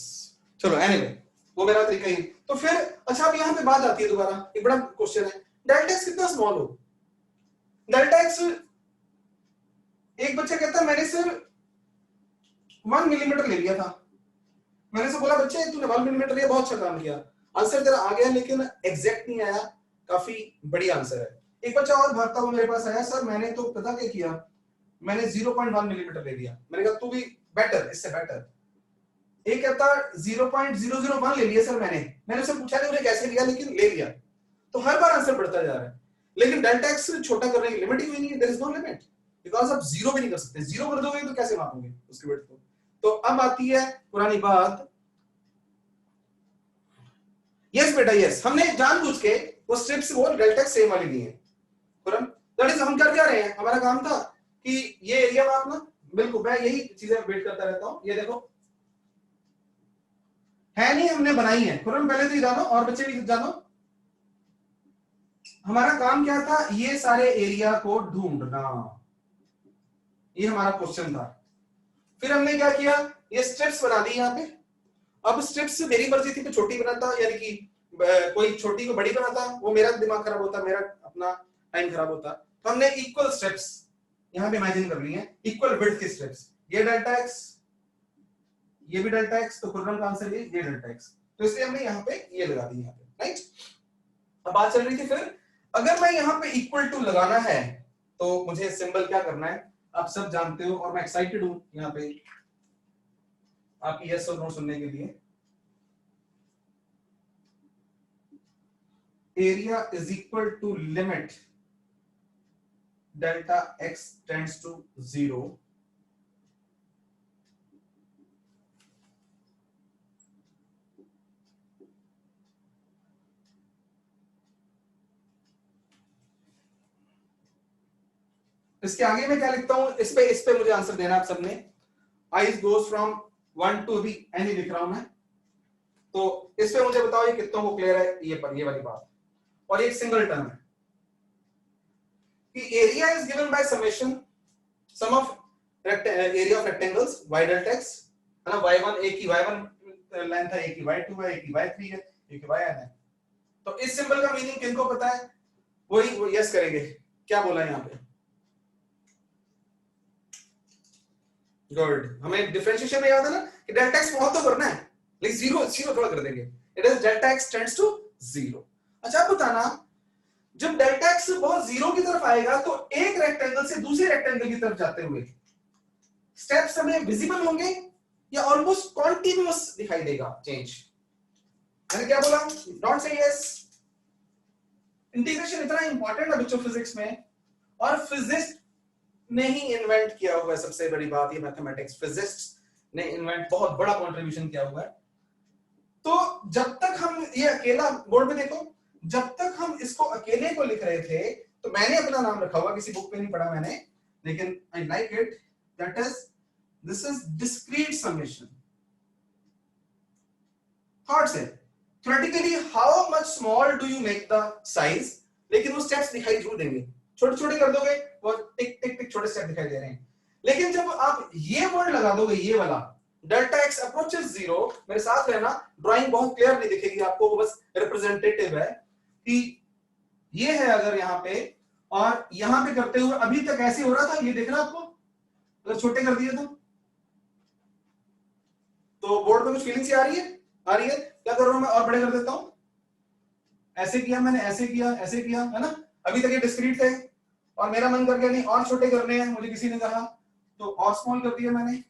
चलो एनीवे वो मेरा तरीका ही। तो फिर अच्छा अब यहाँ पे बात आती है दोबारा, एक बड़ा क्वेश्चन है, डेल्टा एक्स कितना स्मॉल हो? डेल्टा एक्स, एक बच्चा कहता है मैंने सिर्फ 1 मिलीमीटर ले लिया था। मैंने से बोला बच्चे तूने 1 मिलीमीटर लिया, बहुत अच्छा काम किया, आंसर तेरा आ गया, लेकिन एग्जैक्ट नहीं आया, काफी बढ़िया आंसर है। एक बच्चा और भागता हुआ मेरे पास आया, सर मैंने तो पता क्या किया, मैंने 0.1 मिलीमीटर ले लिया। मैंने कहा तू भी बेटर, इससे बेटर। एक कहता 0.001 ले लिया सर मैंने उससे पूछा नहीं मुझे कैसे लिया, लेकिन ले लिया। तो हर बार आंसर बढ़ता जा रहा है, लेकिन डेल्टा एक्स छोटा करने की लिमिट ही नहीं है, there is no limit, because आप जीरो भी नहीं कर सकते। जीरो कर दोगे तो कैसे मापोगे उसकी विड्थ को? तो अब आती है पुरानी बात, यस बेटा यस, हमने जानबूझ के वो स्ट्रिप्स वो डेल्टा एक्स सेम वाली दी है। दैट इज हम कर क्या रहे हैं, हमारा काम था कि ये एरिया मापना। बिल्कुल मैं यही चीजें वेट करता रहता हूं। ये देखो है नहीं, हमने बनाई है। खुरम पहले तो जानो और बच्चे भी जानो, हमारा काम क्या था, ये सारे एरिया को ढूंढना, ये हमारा क्वेश्चन था। फिर हमने क्या किया, ये स्ट्रिप्स बना दी यहाँ पे। अब स्ट्रिप्स मेरी मर्जी थी, तो छोटी बनाता, यानी कि कोई छोटी को बड़ी बनाता, वो मेरा दिमाग खराब होता, मेरा अपना टाइम खराब होता। तो हमने इक्वल स्ट्रिप्स यहाँ पे इमेजिन कर ली है, इक्वल विड्थ की स्ट्रिप्स। ये डेल्टा एक्स, ये भी डेल्टा एक्स, तो खुर्रम का आंसर ये डेल्टा एक्स। तो इसलिए हमने यहाँ पे ये लगा दी यहाँ पे, राइट। अब बात चल रही थी फिर, अगर मैं यहाँ पे इक्वल टू लगाना है तो मुझे सिंबल क्या करना है, आप सब जानते हो, और मैं एक्साइटेड हूं यहाँ पे आपकी यस और नो सुनने के लिए। Area is equal to limit delta x tends to 0 इसके आगे मैं क्या लिखता हूं, इस पे मुझे आंसर देना आप सबने। आई गोज फ्रॉम 1 to, अभी एनी लिख रहा हूं मैं, तो इस पे मुझे बताओ ये कितनों को क्लियर है ये वाली बात। और ये एक सिंगल टर्म है कि area is given by summation sum of area of rectangles y delta x है ना। y1 एक ही y1 लेंथ है, एक ही y2 है, एक ही y3 है, एक ही yn है। तो इस सिंबल का मीनिंग किनको पता है वही वो यस करेंगे। क्या बोला यहाँ पे? गुड। हमें डिफरेंशिएशन में याद है ना कि डेल्टा x बहुत तो करना है, लेकिन जीरो जीरो थोड़ा कर देंगे। It is delta x tends to zero. अच्छा आप बताना, जब डेल्टा x बहुत जीरो की तरफ आएगा तो एक रेक्टेंगल से दूसरे रेक्टेंगल की तरफ जाते हुए स्टेप्स हमें विजिबल होंगे या ऑलमोस्ट कॉन्टिन्यूअस दिखाई देगा चेंज? मैंने क्या बोला? Don't say yes. इंटीग्रेशन इतना इंपॉर्टेंट है बच्चों फिजिक्स में, और फिजिक्स ने ही इन्वेंट किया हुआ है। सबसे बड़ी बात ये मैथमेटिक्स, फिजिक्स ने इन्वेंट बहुत बड़ा कंट्रीब्यूशन किया हुआ है। तो जब तक हम ये अकेला, बोर्ड में देखो, जब तक हम इसको अकेले को लिख रहे थे तो मैंने अपना नाम रखा हुआ, किसी बुक पे नहीं पढ़ा मैंने, लेकिन I like it, that is this is discrete summation. Thought से theoretically how much small do you make the size, लेकिन वो स्टेप्स दिखाई जरूर देंगे। छोटे छोटे कर दोगे वो टिक टिक टिक छोटे स्टेप दिखाई दे रहे हैं। लेकिन जब आप ये वर्ड लगा दोगे, ये वाला डेल्टा x अप्रोचेस जीरो, मेरे साथ रहना, ड्राइंग बहुत क्लियर नहीं दिखेगी आपको, वो बस रिप्रेजेंटेटिव है कि ये है अगर यहाँ पे, और यहाँ पे करते हुए अभी तक ऐसे हो रहा था, ये देख रहा आपको, अगर छोटे कर दिए तो बोर्ड पे कुछ फीलिंग्स आ रही है? आ रही है? क्या कर रहा हूं मैं, और बड़े कर देता हूं, ऐसे किया मैंने, ऐसे किया, ऐसे किया, है ना। अभी तक ये डिस्क्रीट थे और मेरा मन कर गया नहीं और छोटे करने हैं, मुझे किसी ने कहा तो और स्मॉल कर दिया मैंने,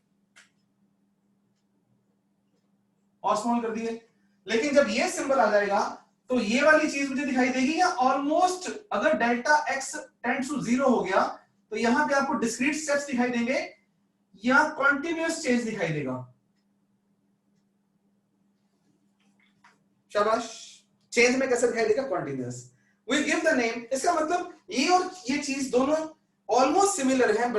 और स्मॉल कर दिए। लेकिन जब ये सिंबल आ जाएगा तो ये वाली चीज मुझे दिखाई देगी, या ऑलमोस्ट अगर delta x tends to zero हो गया तो यहां पे आपको डिस्क्रीट स्टेप्स दिखाई देंगे या कॉन्टिन्यूअस चेंज दिखाई देगा। शाबाश। चेंज में कैसे दिखाई देगा? Continuous. We give the name, इसका मतलब ये और ये चीज दोनों ऑलमोस्ट सिमिलर हैं,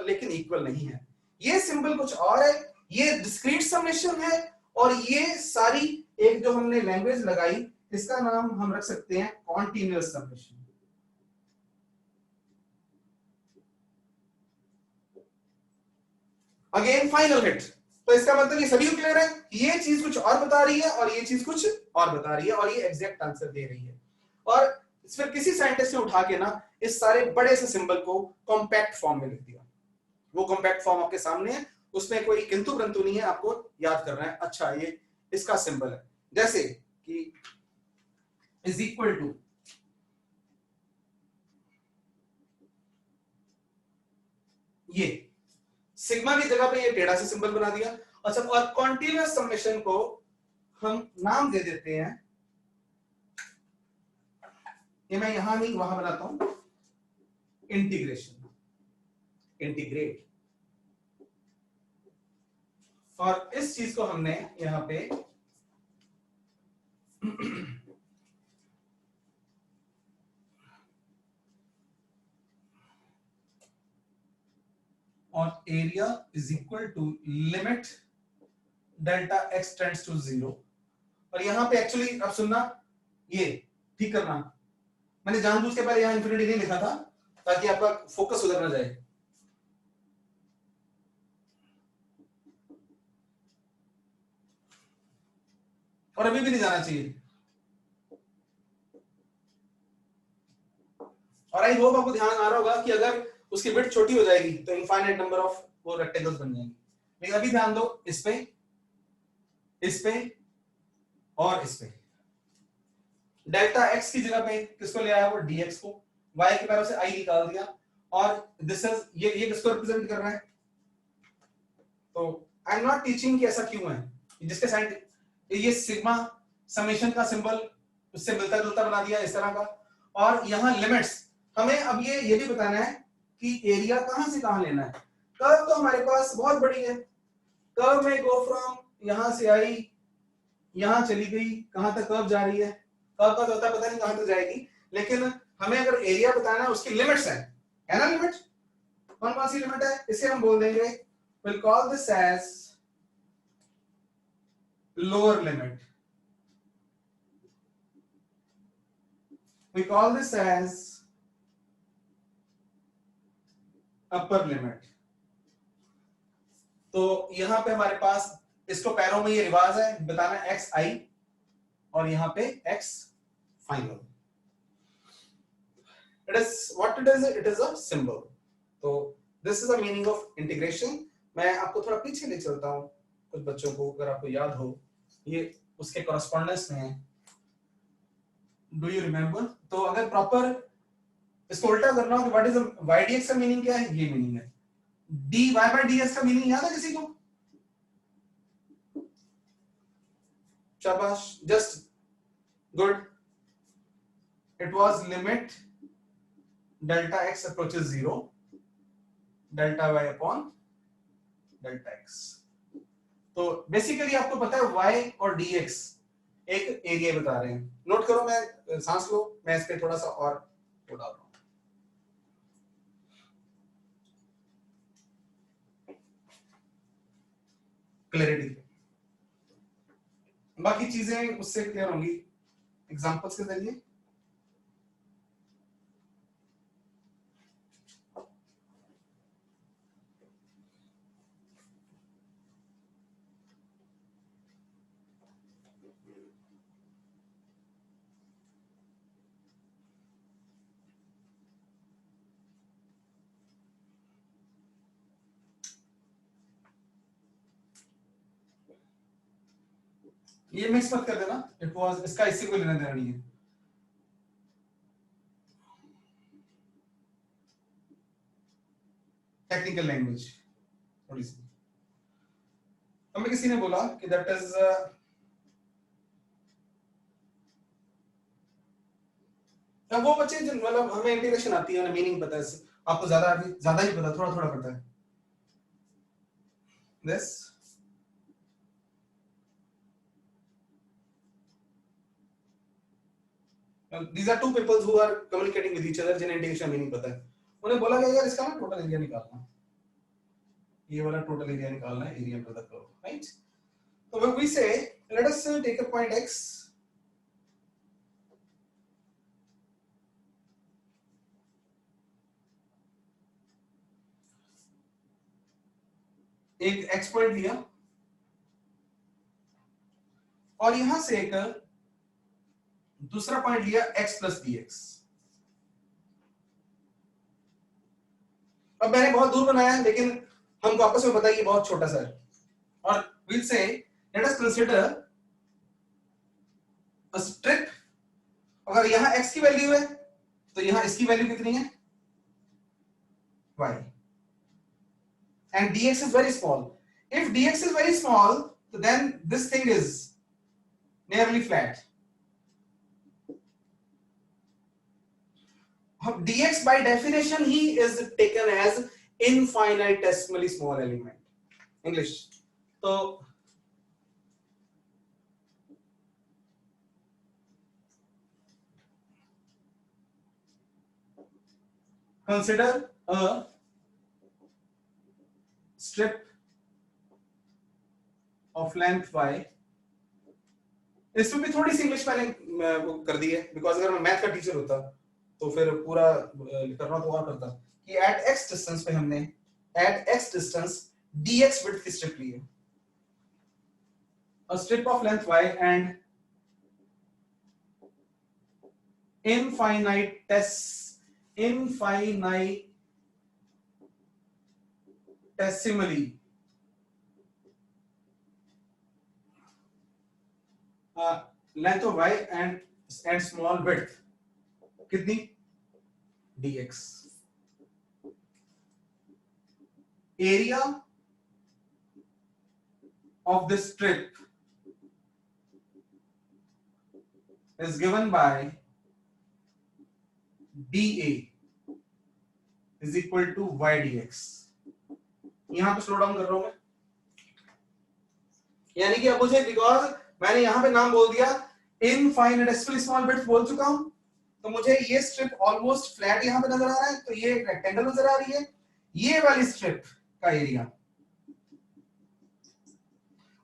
लेकिन इक्वल नहीं है। ये सिंबल कुछ और है, ये डिस्क्रीट समेशन है, और ये सारी एक जो हमने लैंग्वेज लगाई इसका नाम हम रख सकते हैं continuous summation. Again final hit. तो इसका मतलब ये सभी क्लियर है, ये चीज कुछ और बता रही है और ये चीज कुछ और बता रही है, और ये एग्जैक्ट आंसर दे रही है। और फिर किसी साइंटिस्ट ने उठा के ना इस सारे बड़े से सिंबल को कॉम्पैक्ट फॉर्म में लिख दिया। वो कॉम्पैक्ट फॉर्म आपके सामने है, उसमें कोई किंतु परंतु नहीं है, आपको याद करना है। अच्छा ये इसका सिंबल है, जैसे कि इज इक्वल टू, ये सिग्मा की जगह पे ये टेढ़ा से सिंबल बना दिया। अच्छा, और कॉन्टिन्यूअस समेशन को हम नाम दे देते हैं, ये मैं यहां नहीं वहां बनाता हूं, इंटीग्रेशन, इंटीग्रेट। और इस चीज को हमने यहां पे और area is equal to limit delta x tends to zero. और यहां पे एक्चुअली अब सुनना, ये ठीक करना, मैंने जानबूझ के पहले यहां इंफिनिटी नहीं लिखा था ताकि आपका फोकस उधर ना जाए। और अभी भी नहीं जाना चाहिए। और आई होप आपको ध्यान आ रहा होगा कि अगर उसकी विड्थ छोटी हो जाएगी तो इनफाइनाइट नंबर ऑफ वो रेक्टेंगल्स बन जाएंगे। लेकिन अभी ध्यान दो इस पे, इस पे और इस पे। डेल्टा x की जगह पे किसको ले आया? वो dx को। y की तरफ से i निकाल दिया, और दिस इज ये किसको रिप्रेजेंट कर रहा है? तो आई एम नॉट टीचिंग कि ऐसा क्यों है, जिसके साइन ये सिग्मा समेशन का सिंबल उससे मिलता जुलता बना दिया इस तरह का। और यहां लिमिट्स, हमें अब ये भी बताना है कि एरिया कहां से कहां लेना है। कर्व तो हमारे पास बहुत बड़ी है, कर्व में गो फ्रॉम यहां से आई, यहां चली गई, कहां तक कर्व जा रही है, कर्व का तो होता पता नहीं कहां तक जाएगी, लेकिन हमें अगर एरिया बताना है उसकी लिमिट्स है ना। लिमिट कौन कौन सी लिमिट है? इसे हम बोल देंगे, we'll call this as lower limit। we call this as upper limit. तो यहां पे हमारे पास इसको पैरों में ये रिवाज है बताना एक्स आई और यहां पे x final. It is what it is. It is a symbol. तो this is the meaning of integration. मैं आपको थोड़ा पीछे ले चलता हूँ कुछ बच्चों को, अगर आपको याद हो ये उसके कॉरेस्पॉन्डेंस में है. Do you remember? तो अगर प्रॉपर इसको उल्टा करना हो कि what is y d x का मीनिंग क्या है, ये मीनिंग है. D y by d x का मीनिंग याद है किसी को? शाबाश, just good. It was limit delta x approaches 0 delta y upon delta x. तो बेसिकली आपको पता है y और dx एक एरिया बता रहे हैं. नोट करो, मैं सांस लो, मैं इस पे थोड़ा सा और डाल रहा हूं. क्लैरिटी, बाकी चीजें उससे क्लियर होंगी एग्जांपल्स के जरिए. ये मिक्स मत कर देना. इट वाज, इसका इससे कोई लेना देना नहीं है. टेक्निकल लैंग्वेज थोड़ी सी. हमें किसी ने बोला कि दैट इज वो बच्चे जिन मतलब हमें इंटीग्रेशन आती है, उन्हें मीनिंग पता है, आपको ज्यादा ही पता, थोड़ा थोड़ा पता है. This these are two people who are communicating with each other जिन्हें इंटीग्रेशन मीनिंग पता है. उन्हें बोला गया यार इसका ना टोटल एरिया निकालना, ये वाला टोटल एरिया निकालना है, area of the curve, right? तो when we say let us take a point x, एक x पॉइंट लिया और यहां से एक दूसरा पॉइंट लिया x प्लस dx. अब मैंने बहुत दूर बनाया है लेकिन हमको आपस में बताइए बहुत छोटा सा है. और we'll say let us consider a strip. अगर यहां x की वैल्यू है तो यहां इसकी वैल्यू कितनी है? y. And dx is very small. If dx is very small, then this thing is nearly flat. dx by definition he is taken as infinitesimally small element. English. So consider a strip of length y. इसमें भी थोड़ी सी English मैंने वो कर दी है because अगर मैं math का टीचर होता तो फिर पूरा करना तो और करता कि एट x डिस्टेंस पे हमने at x distance dx width की स्ट्रिप ली है. a strip of length y and infinitesimally length of y and small width कितनी? dx. area of this strip is given by dA is equal to y dx. यहां पे slow down कर रहा हूं मैं, यानी कि अब मुझे बिकॉज मैंने यहां पे नाम बोल दिया इनफाइनाइटेसिमली स्मॉल बिट्स बोल चुका हूं, तो मुझे ये स्ट्रिप ऑलमोस्ट फ्लैट यहां पे नजर आ रहा है, तो ये रेक्टेंगल नजर आ रही है. ये वाली स्ट्रिप का एरिया,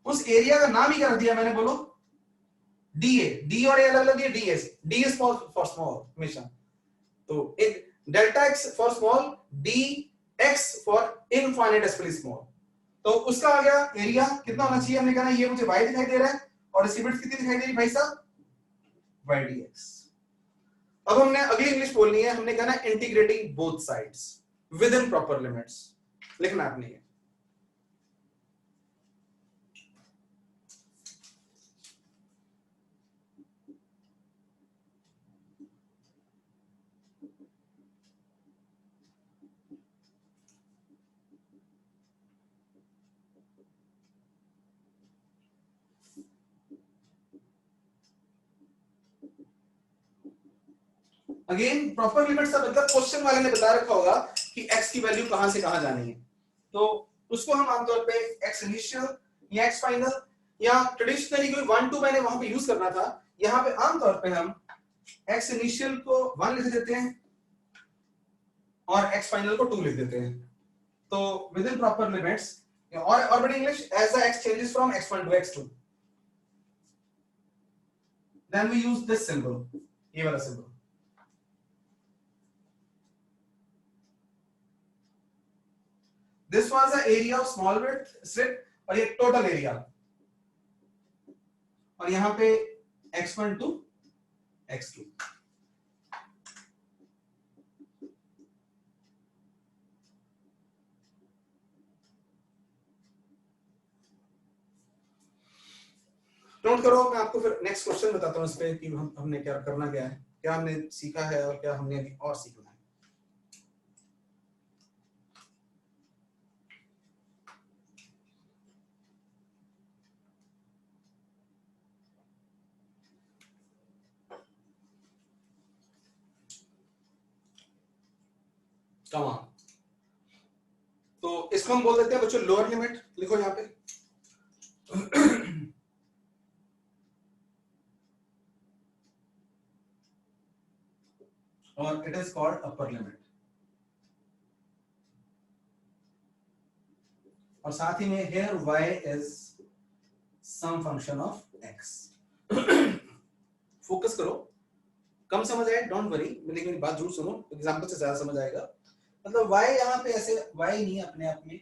उस एरिया का नाम ही क्या दिया मैंने, बोलो? डी और ए अलग अलग है, डी इज फॉर स्मॉल हमेशा, तो एक delta X for small, D X for infinitesimally small. तो उसका आ गया एरिया कितना होना चाहिए, हमने कहा ये मुझे y दिखाई दे रहा है और इसकी विड्थ कितनी दिखाई दे रही है भाई साहब, y dx। अब हमने अगली इंग्लिश बोलनी है, हमने कहा ना integrating both sides with in proper limits, लिखना आपने ये। अगेन प्रॉपर लिमिट्स का मतलब क्वेश्चन वाले ने बता रखा होगा कि x की वैल्यू कहां से कहां जानी है, तो उसको हम आमतौर पे x इनिशियल या x फाइनल या ट्रेडिशनली कोई 1 2 मैंने वहां पे यूज करना था, यहां पे आमतौर पे हम x इनिशियल को 1 लिख देते हैं और x फाइनल को 2 लिख देते हैं। तो विद इन प्रॉपर लिमिट्स और बड़ी English, as the x changes from x1 to x2 then we use this symbol, ये वाला symbol. This was the area of small width strip और ये टोटल एरिया, और यहां पे x1 to x2। नोट करो, मैं आपको फिर नेक्स्ट क्वेश्चन बताता हूं इस पे कि हमने क्या करना, क्या है, क्या हमने सीखा है और क्या हमने अभी और सीखना है। कमा, तो इसको हम बोल देते हैं बच्चों लोअर लिमिट, लिखो यहाँ पे और it is called upper limit, और साथ ही में here y is some function of x। Focus करो, कम समझ आए डोंट वरी, लेकिन मेरी बात जरूर सुनो, एग्जांपल से ज्यादा समझ आएगा। मतलब y यहाँ पे ऐसे y नहीं अपने आप में,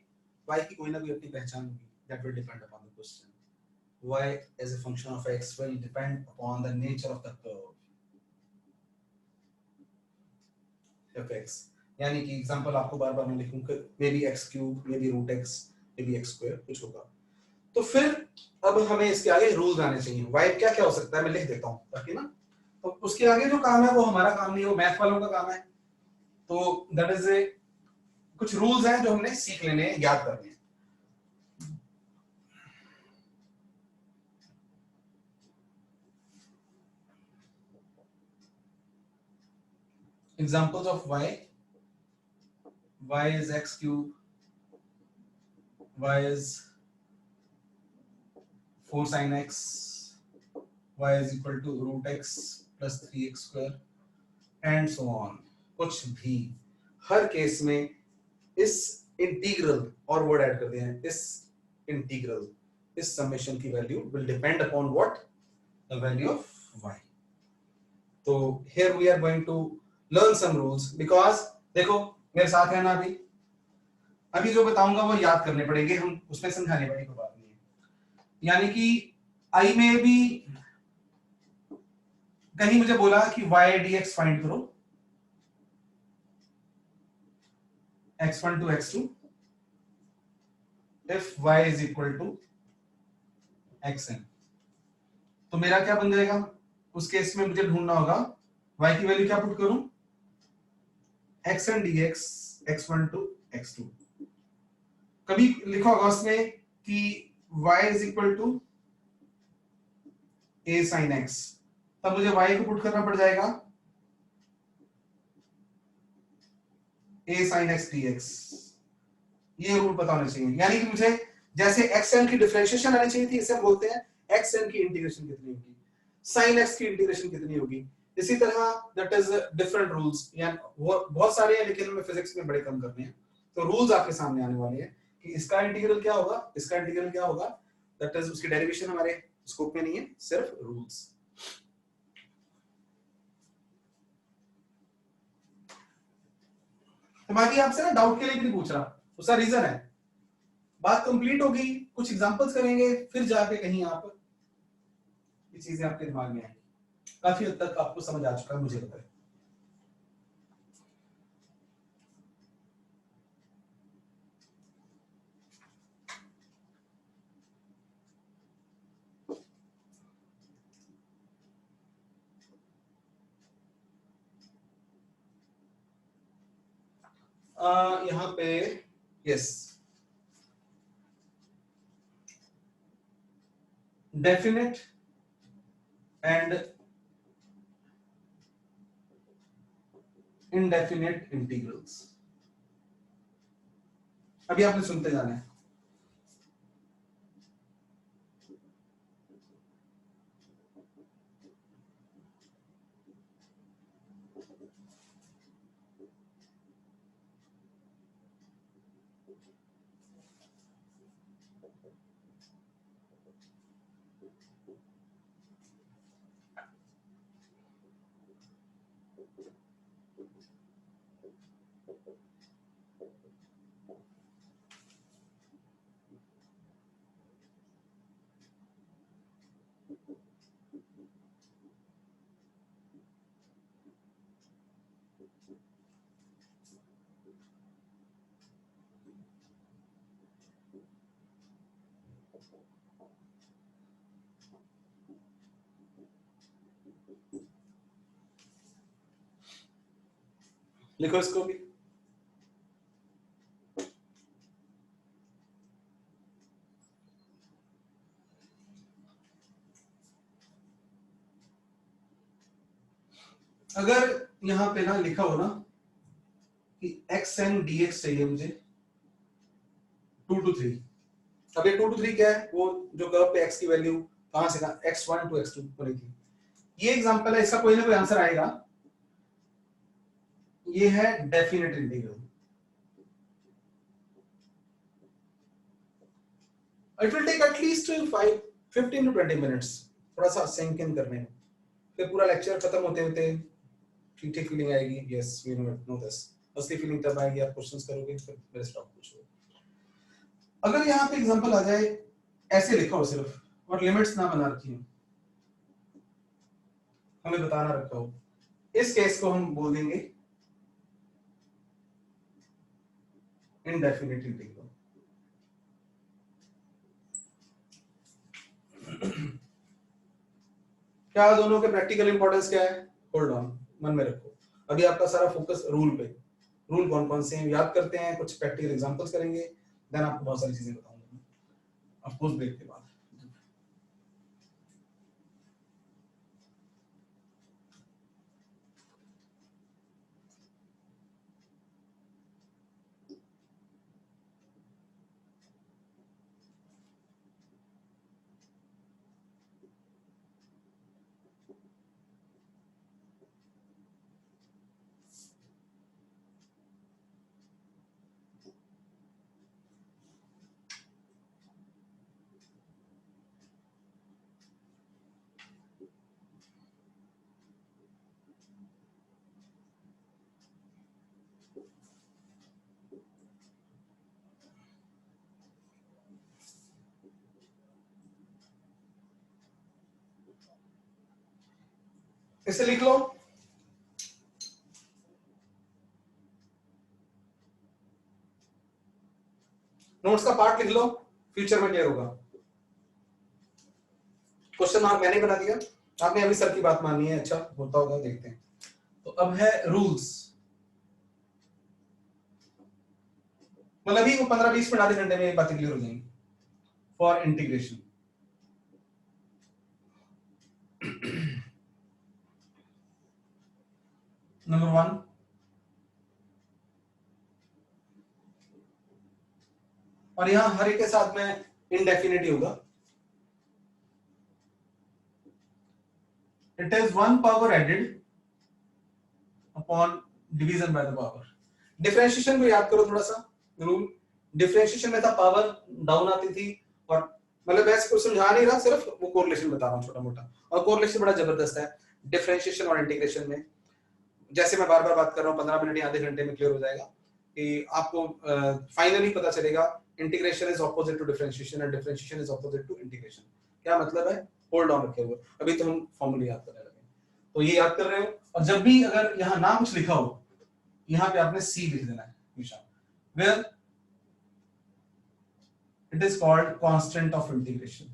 y की कोई ना कोई अपनी पहचान होगी, that will depend upon the question। y as a function of x will depend upon the nature of the curve of x। यानी कि एग्जांपल आपको बार-बार मैं लिखूंगा, may be x cube, may be root x, may be x square, कुछ होगा। तो फिर अब हमें इसके आगे रूल्स आने चाहिए, y क्या क्या हो सकता है मैं लिख देता हूं ताकि ना, तो उसके आगे जो काम है वो हमारा काम नहीं है, वो मैथ वालों का काम है। तो दैट इज ए कुछ रूल्स हैं जो हमने सीख लेने हैं, याद करने हैं। Examples of y is x cube, y is 4 sin x, y is equal to root x plus 3x square and so on। कुछ भी, हर केस में इस इंटीग्रल और वर्ड ऐड कर दिए हैं, इस इंटीग्रल, इस समेशन की value will depend upon what, the value of y। तो here we are going to learn some rules, because देखो मेरे साथ है ना, अभी जो बताऊंगा वो याद करने पड़ेंगे, हम उसमें समझाने वाली कोई बात नहीं है। यानी कि आई में भी कहीं मुझे बोला कि y dx फाइंड करो, x1 to x2 if y is equal to xn। तो मेरा क्या बन जाएगा, उस केस में मुझे ढूंढना होगा y की वैल्यू क्या पुट करूं, xn dx x1 to x2। कभी लिखा होगा उसमें कि y is equal to a sin x, तब मुझे y को पुट करना पड़ जाएगा a sin x dx। ये रूल पता होना चाहिए, यानी कि मुझे जैसे xn की डिफरेंशिएशन आनी चाहिए थी, इसे हम बोलते हैं xn की इंटीग्रेशन कितनी होगी, sin x की इंटीग्रेशन कितनी होगी। इसी तरह दैट इज डिफरेंट रूल्स, यानी बहुत सारे हैं लेकिन हमें फिजिक्स में बड़े कम करने हैं। तो रूल्स आपके सामने आने वाले हैं कि इसका इंटीग्रल क्या होगा, इसका इंटीग्रल क्या होगा, दैट इज उसकी डेरिवेशन हमारे स्कोप में नहीं है, सिर्फ रूल्स। तो बाकी आपसे ना डाउट के लिए भी नहीं पूछ रहा, उसका रीजन है बात कंप्लीट होगी, कुछ एग्जांपल्स करेंगे, फिर जाके कहीं आप ये चीजें आपके दिमाग में आएंगी। काफी हद तक आपको समझ आ चुका है मुझे पता है। यहाँ पे yes, definite and indefinite integrals, अभी आपने सुनते जाना है। लिखो इसको भी। अगर यहां पे ना लिखा हो ना कि x एंड dx चाहिए मुझे 2 to 3, अब ये 2 to 3 क्या है, वो जो कर्व पे x की वैल्यू कहां से कहां x1 to x2 बनी थी, ये एग्जांपल है, इसका कोई ना कोई आंसर आएगा। ये है definite integral, it will take at least 15 to 20 minutes थोड़ा सा सिंक इन करने में, फिर पूरा लेक्चर खत्म होते होते ठीक ठीक फीलिंग आएगी, यस वी नो दिस, असली फीलिंग तब आएगी आप क्वेश्चंस करोगे फिर मेरे स्टॉप पूछोगे। अगर यहाँ पे एग्जांपल आ जाए ऐसे लिखा हो सिर्फ और लिमिट्स ना बना रखी हो, हमें बताना रखा हो, इस केस को हम बोल देंगे इनडेफिनिट इंटीग्रल। क्या दोनों के प्रैक्टिकल इंपॉर्टेंस क्या है, होल्ड ऑन, मन में रखो, अभी आपका सारा फोकस रूल पे, रूल कौन कौन से हैं याद करते हैं, कुछ प्रैक्टिकल एग्जांपल्स करेंगे, देन आपको बहुत सारी चीजें बताऊंगा ऑफ कोर्स ब्रेक के बाद। इसे लिख लो, नोट्स का पार्ट लिख लो, फ्यूचर में क्लियर होगा। क्वेश्चन मार्क मैंने बना दिया, आपने अभी सर की बात माननी है, अच्छा होता होगा देखते हैं। तो अब है रूल्स, मतलब अभी वो 15-20 मिनट आधे घंटे में बातें क्लियर हो जाएंगी फॉर इंटीग्रेशन। नंबर 1, और यहां हर एक के साथ में इनडेफिनिट ही होगा, it is 1 power added upon division by the power. Differentiation को याद करो थोड़ा सा, रूल डिफरेंशिएशन में था पावर डाउन आती थी, और मतलब मैं इसको समझा नहीं रहा, सिर्फ वो कोरिलेशन बता रहा हूं छोटा मोटा, और कोरिलेशन बड़ा जबरदस्त है डिफरेंशिएशन और इंटीग्रेशन में, जैसे मैं बार बार बात कर रहा हूं 15 मिनट या आधे घंटे में क्लियर हो जाएगा। कि आपको फाइनली पता चलेगा integration is opposite to differentiation and differentiation is opposite to integration. क्या मतलब है? होल्ड ऑन रखे हुए, अभी तो हम फॉर्मूले याद करने लगे, तो ये याद कर रहे हो। और जब भी अगर यहाँ ना कुछ लिखा हो, यहाँ पे आपने सी लिख देना है हमेशा, where it is called constant of integration.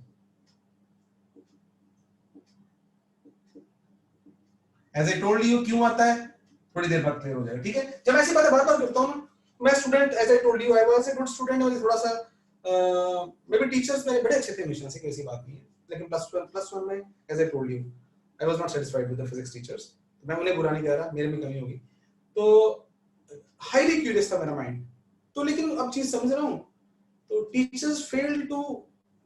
As I told you, क्यों आता है थोड़ी देर बाद क्लियर हो जाएगा, ठीक है। जब ऐसी बातें बार बार करता हूँ ना, मैं student, as I told you, I was a good student, और थोड़ा सा मे बी टीचर्स मेरे बड़े अच्छे थे हमेशा से, कोई ऐसी बात नहीं है, लेकिन प्लस वन में as I told you I was not satisfied with the physics teachers. मैं उन्हें बुरा नहीं कह रहा, मेरे में कमी होगी, तो हाईली क्यूरियस था मेरा माइंड। तो लेकिन अब चीज समझ रहा हूँ, तो teachers failed to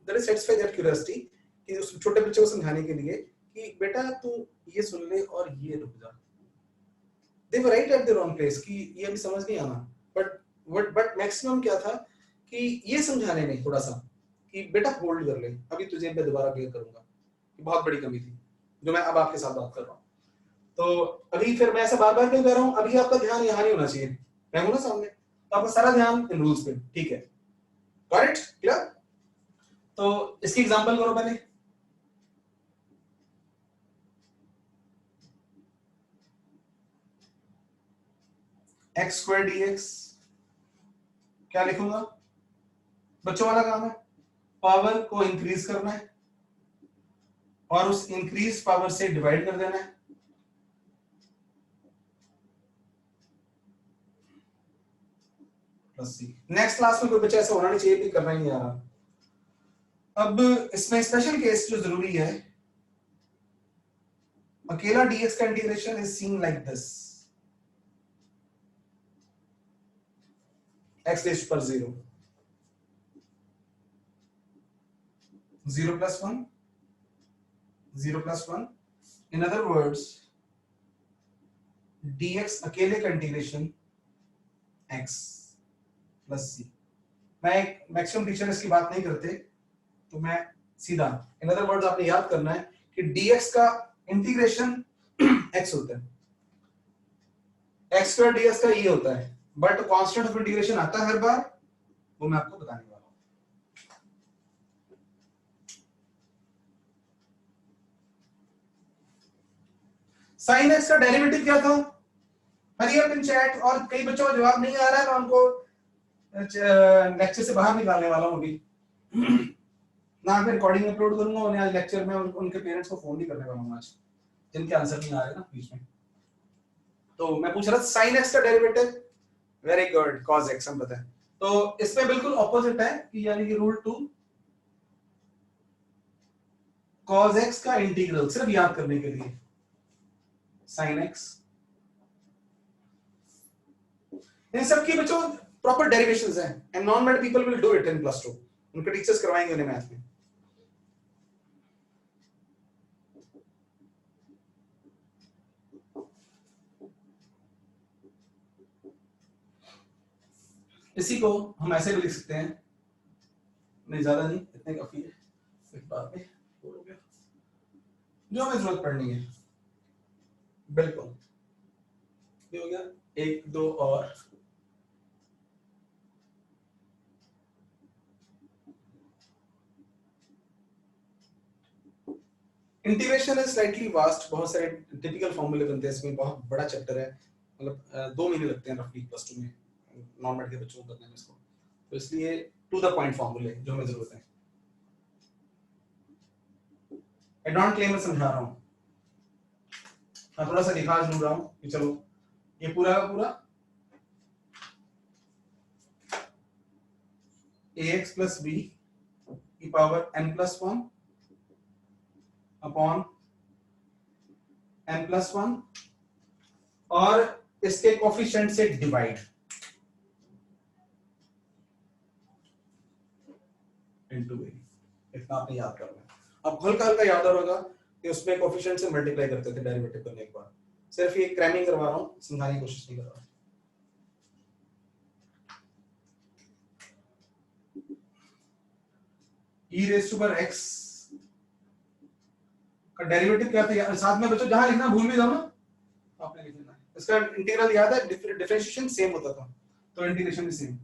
that is satisfy that curiosity, कि उस छोटे बच्चे को समझाने के लिए कि बेटा तू ये सुन ले और ये रुक जा। They were right at the wrong place कि ये अभी समझ नहीं आना, but मैक्सिमम क्या था कि ये समझाने में थोड़ा सा कि बेटा होल्ड कर ले, अभी तुझे मैं दोबारा क्लियर करूंगा, कि बहुत बड़ी कमी थी जो मैं अब आपके साथ बात कर रहा हूँ। तो अभी फिर मैं ऐसा बार बार क्यों कर रहा हूँ, अभी आपका ध्यान यहाँ नहीं होना चाहिए, मैं हूं ना सामने, तो आपका सारा ध्यान इन रूल्स पे, ठीक है, करेक्ट, क्लियर। तो इसकी एग्जांपल करो पहले। एक्स स्क्वायर डी एक्स, क्या लिखूंगा? बच्चों वाला काम है, पावर को इंक्रीज करना है और उस इंक्रीज पावर से डिवाइड कर देना है। प्लस सी। नेक्स्ट क्लास में कोई बच्चा ऐसा होना नहीं चाहिए कि करना ही नहीं आ रहा। अब इसमें स्पेशल केस जो जरूरी है, अकेला dx का integration is seen like this, x raise पर 0, 0 plus 1, 0 plus 1, in other words dx अकेले का इंटीग्रेशन x प्लस सी। मैं एक मैक्सिमम टीचर इसकी बात नहीं करते, तो मैं सीधा, इन अदर वर्ड्स आपने याद करना है कि dx का इंटीग्रेशन x होता है, x स्क्वायर dx का ये होता है, बट कांस्टेंट ऑफ इंटीग्रेशन आता है हर बार, वो मैं आपको बताने वाला हूं। साइन x का डेरिवेटिव क्या था? हरी अप इन चैट, और कई बच्चों का जवाब नहीं आ रहा है, मैं उनको लेक्चर से बाहर निकालने वाला हूं अभी ना, मैं रिकॉर्डिंग अपलोड करूंगा और आज लेक्चर में उनके पेरेंट्स को फोन भी करने वाला हूं आज, जिनके आंसर नहीं आ रहे ना बीच में। तो मैं पूछ रहा था साइन x का derivative, very good, cos x हम बताएं, तो इसमें बिल्कुल ऑपोजिट है कि यानी कि रूल 2 cos x का इंटीग्रल, सिर्फ याद करने के लिए, sin x, इन सब की बच्चों प्रॉपर डेरिवेशंस हैं, and non math people will do it in +2, उनके टीचर्स करवाएंगे उन्हें मैथ में। इसी को हम ऐसे भी लिख सकते हैं, नहीं ज्यादा नहीं, इतने काफी है, एक बार में हो गया जो हमें जरूरत पड़नी है, बिल्कुल ये हो गया, 1 2 और इंटीग्रेशन इज स्लाइटली वास्ट, बहुत सारे टिपिकल फॉर्मूले बनते हैं इसमें, बहुत बड़ा चैप्टर है, मतलब 2 महीने लगते हैं रफली +2 में नॉन मैथ के बच्चों को करने में इसको, तो इसलिए टू द पॉइंट फॉर्मूले जो हमें जरूरत है। आई डोंट क्लेम मैं समझा रहा हूं, मैं थोड़ा सा दिखा जरूर रहा हूं कि चलो ये पूरा का पूरा ax plus b की पावर n+1 अपॉन n+1 और इसके कोफिशिएंट से डिवाइड इनटू a, इतना आपने याद करना है। अब हल्का हल्का याद होगा कि उसमें कोफिशिएंट से मल्टीप्लाई करते थे डेरिवेटिव करने के बाद, सिर्फ ये क्रैमिंग करवा रहा हूं, समझाने की कोशिश नहीं कर रहा। e raise to power x का डेरिवेटिव क्या था, साथ में बच्चों जहां लिखना भूल भी जाओ ना, आपने लिखना है, इसका इंटीग्रल याद है, डिफरेंशिएशन सेम होता था, तो इंटीग्रेशन भी same,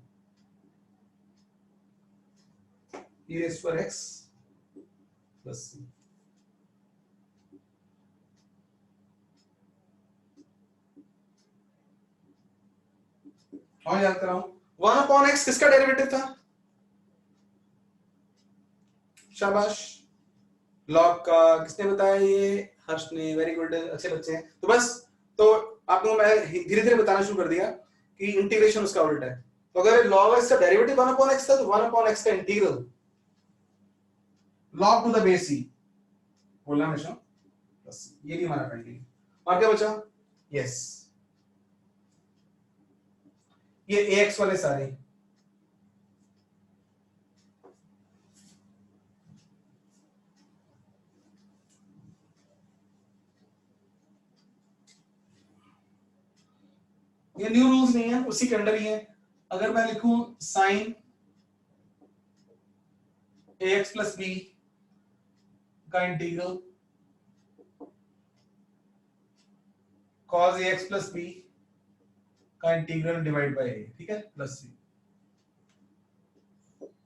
e raised to x plus c। और याद कराऊं, 1 अपॉन x किसका डेरिवेटिव था? शाबाश, लॉग का। किसने बताया ये? हर्ष ने। वेरी गुड, अच्छे बच्चे हैं। तो बस, तो आपको मैं धीरे धीरे बताना शुरू कर दिया कि इंटीग्रेशन उसका उल्टा है। तो अगर log x का डेरिवेटिव 1 अपॉन x था तो 1 अपॉन x का integral log to the base c बोलना हमेशा प्लस, ये भी हमारा पेंडिंग। और क्या बचा? यस, ये ax वाले सारे, ये न्यू रूल्स नहीं है, उसी के अंडर ही है। अगर मैं लिखूं साइन ax प्लस b का integral cos ax plus b का इंटीग्रल डिवाइड बाय a, ठीक है, प्लस c।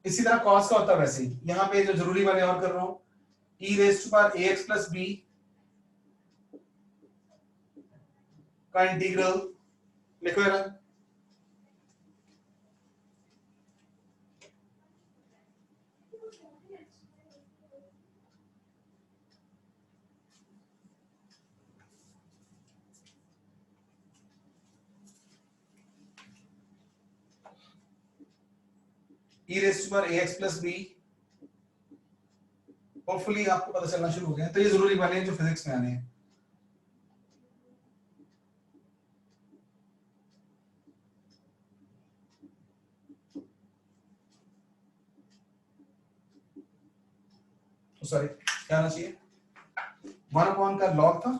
इसी तरह cos का होता है वैसे ही। यहां पे जो जरूरी वाले और कर रहा हूं, e raise to power ax plus b का इंटीग्रल लिखो जरा, e raise to power ax plus b। Hopefully आपको पता चलना शुरू हो गया। तो ये जरूरी वाले हैं जो फिजिक्स में आने हैं। तो सॉरी, क्या आना चाहिए? 1 अपॉन का लॉग था,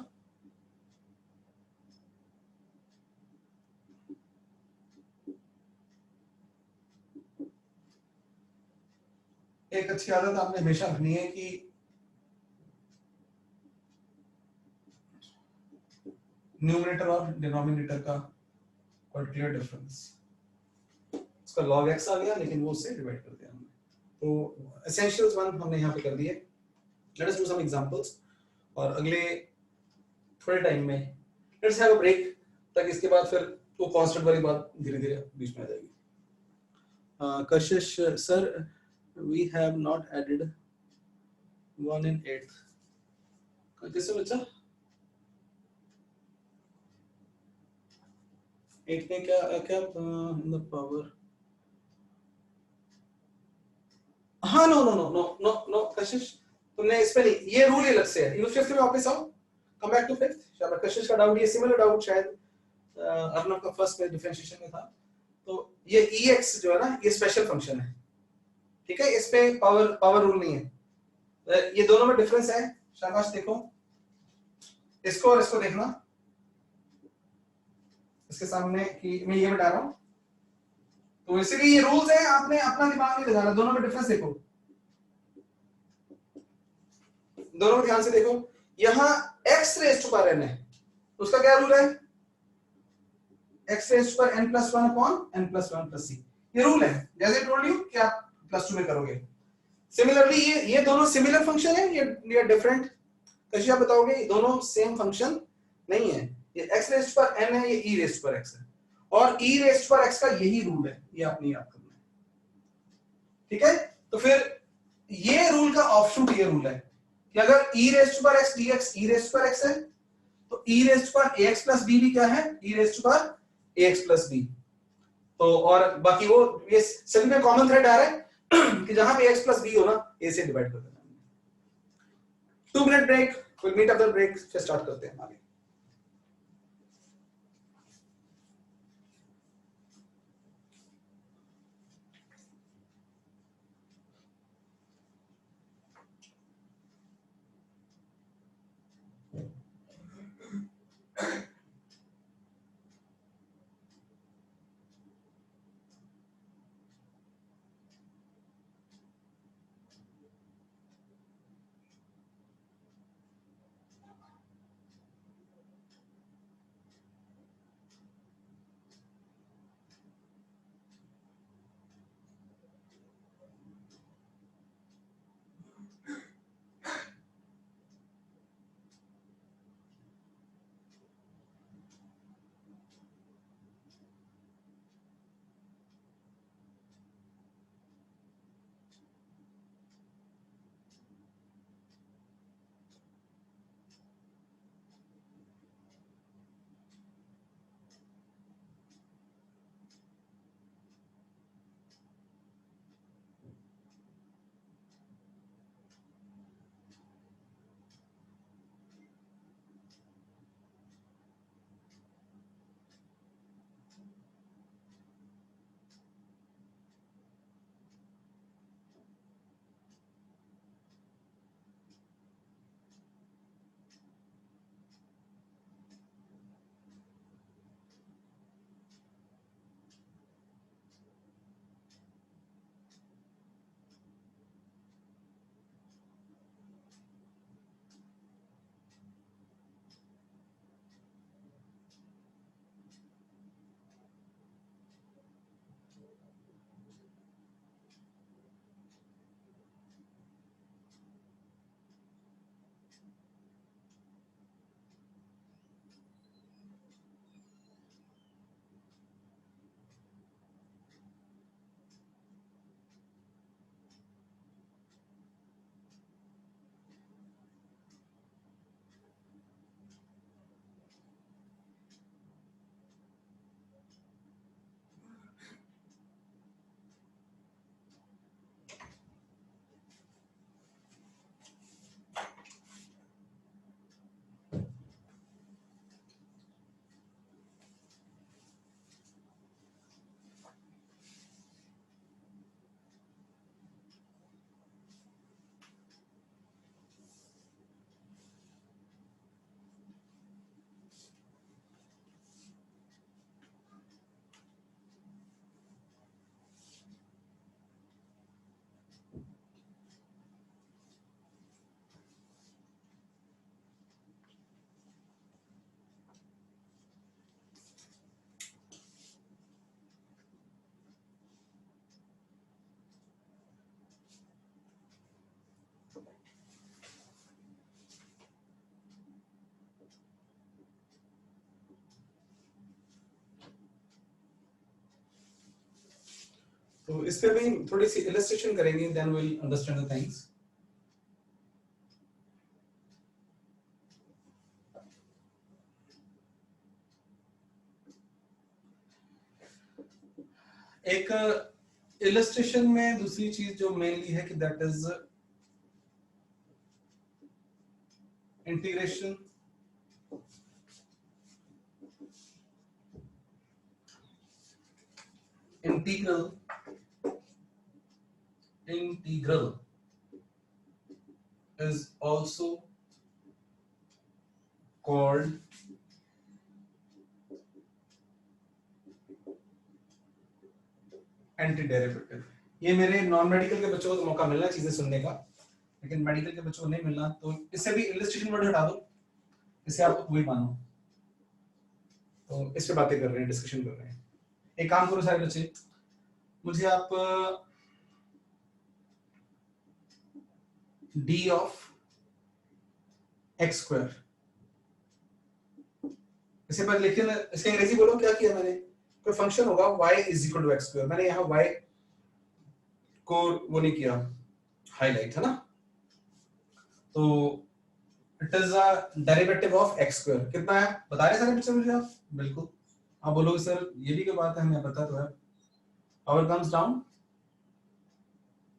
एक अच्छी आदत आपने हमेशा रखनी है कि न्यूमरेटर और डिनोमिनेटर का कोई क्लियर डिफरेंस। इसका log x आ गया लेकिन वो उससे डिवाइड कर दिया हमने। तो एसेंशियल्स 1 हमने यहाँ पे कर दिए। Let us do some examples, और अगले थोड़े टाइम में लेट्स हैव अ ब्रेक, ताकि इसके बाद फिर वो कांस्टेंट वाली बात धीरे धीरे बीच में आ जाएगी। Kashish sir, we have not added 1 in 8th। कैसे बच्चा? 8 में क्या क्या इन द पावर? हाँ, no no no no no no Kashish, तुमने इस पे नहीं, ये रूल ही अलग से है। यूज फिफ्थ में वापस आओ, कम बैक टू फिफ्थ। शाबाश, कशिश का डाउट ये सिमिलर डाउट शायद अर्नब का फर्स्ट में डिफरेंशिएशन में था। तो ये ex जो है ना, ये स्पेशल फंक्शन है, ठीक है, इस पे पावर पावर रूल नहीं है। ये दोनों में डिफरेंस है। शाबाश, देखो इसको और इसको देखना, इसके सामने कि मैं ये बता रहा हूं, तो इसीलिए ये रूल्स है, आपने अपना दिमाग नहीं लगाना। दोनों में डिफरेंस देखो, दोनों में ध्यान से देखो। यहां x raise to power n है, उसका क्या रूल है? x raise to power n plus 1 upon n plus 1 plus c, ये रूल है। जैसे टोल्ड यू कि आप प्लस 2 में करोगे। सिमिलरली ये दोनों सिमिलर फंक्शन है, ये डिफरेंट? कैसे आप बताओगे? ये दोनों सेम फंक्शन नहीं है। ये x raise to power n है, ये e raise to power x है, और e raise to power x का यही रूल है, ये आपने याद करना है, ठीक है। तो फिर ये रूल का ऑफशूट ये रूल है कि अगर e raise to power x dx e raise to power x है, तो e raise to power ax plus b भी क्या है? e raise to power ax plus b। तो और बाकी वो ये सभी में कॉमन थ्रेड आ रहा है कि जहां पे x प्लस b हो ना, a से डिवाइड कर देना। 2 minute break, will meet after break, फिर स्टार्ट करते हैं आगे। तो इस पे भी थोड़ी सी इलस्ट्रेशन करेंगे, then will understand the things. एक इलस्ट्रेशन में दूसरी चीज जो मेनली है कि that is integration. Integral is also called anti derivative. ये मेरे नॉन मेडिकल के बच्चों को तो मौका मिलना चीजें सुनने का, लेकिन मेडिकल के बच्चों को नहीं मिलना, तो इससे भी इलस्ट्रेशन वर्ड हटा दो, इसे आप वही मानो। तो इस पे बातें कर रहे हैं, डिस्कशन कर रहे हैं। एक काम करो सारे बच्चे, मुझे आप d ऑफ x स्क्वायर, इसे पर लेकिन इसके अंग्रेजी बोलो क्या किया मैंने, कोई फंक्शन होगा y is equal to x square, मैंने यहाँ y को वो नहीं किया हाईलाइट, है ना। तो it is a derivative of x square, कितना है बता रहे सारे बच्चे मुझे आप? बिल्कुल, आप बोलोगे सर ये भी क्या बात है, हमें पता तो है। Power comes down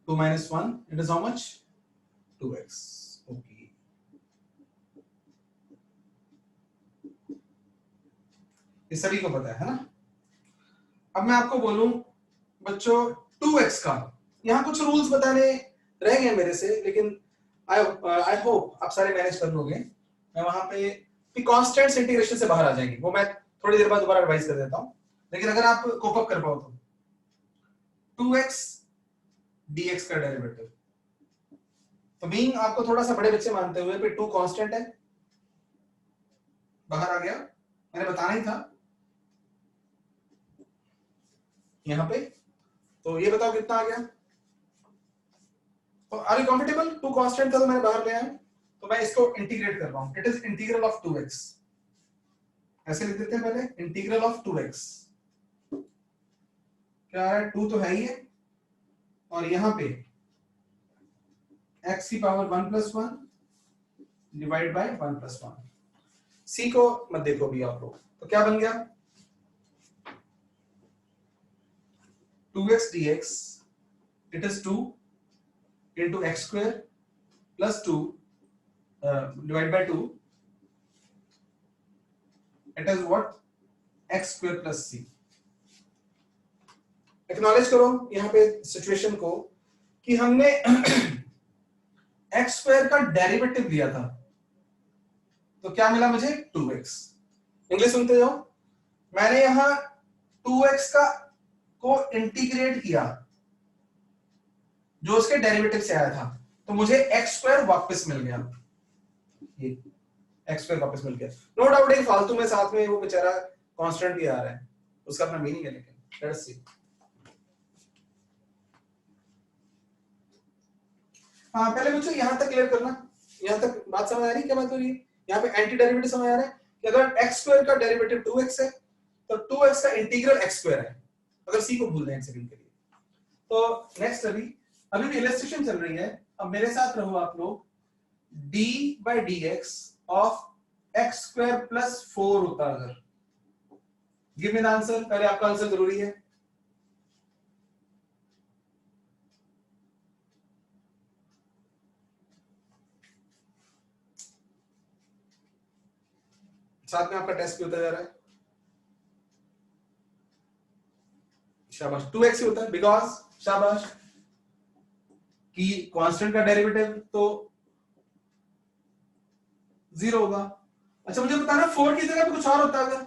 2 minus 1, it is how much? 2x. Okay. ये सभी को पता है ना। अब मैं आपको बोलूं बच्चों 2x का, यहाँ कुछ रूल्स बताने रह गए मेरे से, लेकिन आई होप आप सारे मैनेज कर लोगे। मैं वहां पे कांस्टेंट इंटीग्रेशन से बाहर आ जाएंगे, वो मैं थोड़ी देर बाद दोबारा रिवाइज कर देता हूं, लेकिन अगर आप कोप अप कर पाओ तो 2x dx का डेरिवेटिव, तो बीइंग आपको थोड़ा सा बड़े बच्चे मानते हुए पे 2 कांस्टेंट है, बाहर आ गया, मैंने बताना ही था यहां पे। तो ये बताओ कितना आ गया, तो आर यू कंफर्टेबल? 2 कांस्टेंट था तो मैंने बाहर ले आया, तो मैं इसको इंटीग्रेट कर रहा हूं। It is integral of 2x, ऐसे लिख देते हैं पहले, इंटीग्रल ऑफ 2x। क्या है, 2 तो है ही है, और यहां पे x की पावर 1 + 1 डिवाइड बाय 1 + 1। c को मत देखो भी आप लोग, तो क्या बन गया 2x dx, it is 2 into x square plus 2 divided by 2, it is what, x square plus c। Acknowledge करो यहाँ पे सिचुएशन को कि हमने x स्क्वायर का डेरिवेटिव लिया था, तो क्या मिला मुझे 2x। इंग्लिश सुनते जाओ, मैंने यहां 2x का को इंटीग्रेट किया जो उसके डेरिवेटिव से आया था, तो मुझे x स्क्वायर वापस मिल गया, ये x स्क्वायर वापस मिल गया। नो डाउट एक फालतू में साथ में वो बेचारा कांस्टेंट भी आ रहा है, उसका अपना मीनिंग है, लेकिन लेट्स सी। हाँ पहले मुझे यहां तक क्लियर करना, यहां तक बात समझ आ रही है, क्या बात हो रही है यहाँ पे, एंटी डेरिवेटिव समझ आ रहा है कि अगर x स्क्वायर का डेरिवेटिव 2x है तो 2x का इंटीग्रल x स्क्वायर है, अगर c को भूल जाए एक सेकंड के लिए। तो नेक्स्ट अभी भी इलस्ट्रेशन चल रही है, अब मेरे साथ रहो आप लोग। d/dx of x square plus 4 होता अगर, गिव मी द आंसर, पहले आपका आंसर जरूरी है। साथ में आपका टेस्ट भी होता जा रहा है, शाबाश। 2x ही होता है बिकॉज, शाबाश, कि कांस्टेंट का डेरिवेटिव तो 0 होगा। अच्छा मुझे बताना 4 की जगह पे कुछ और होता अगर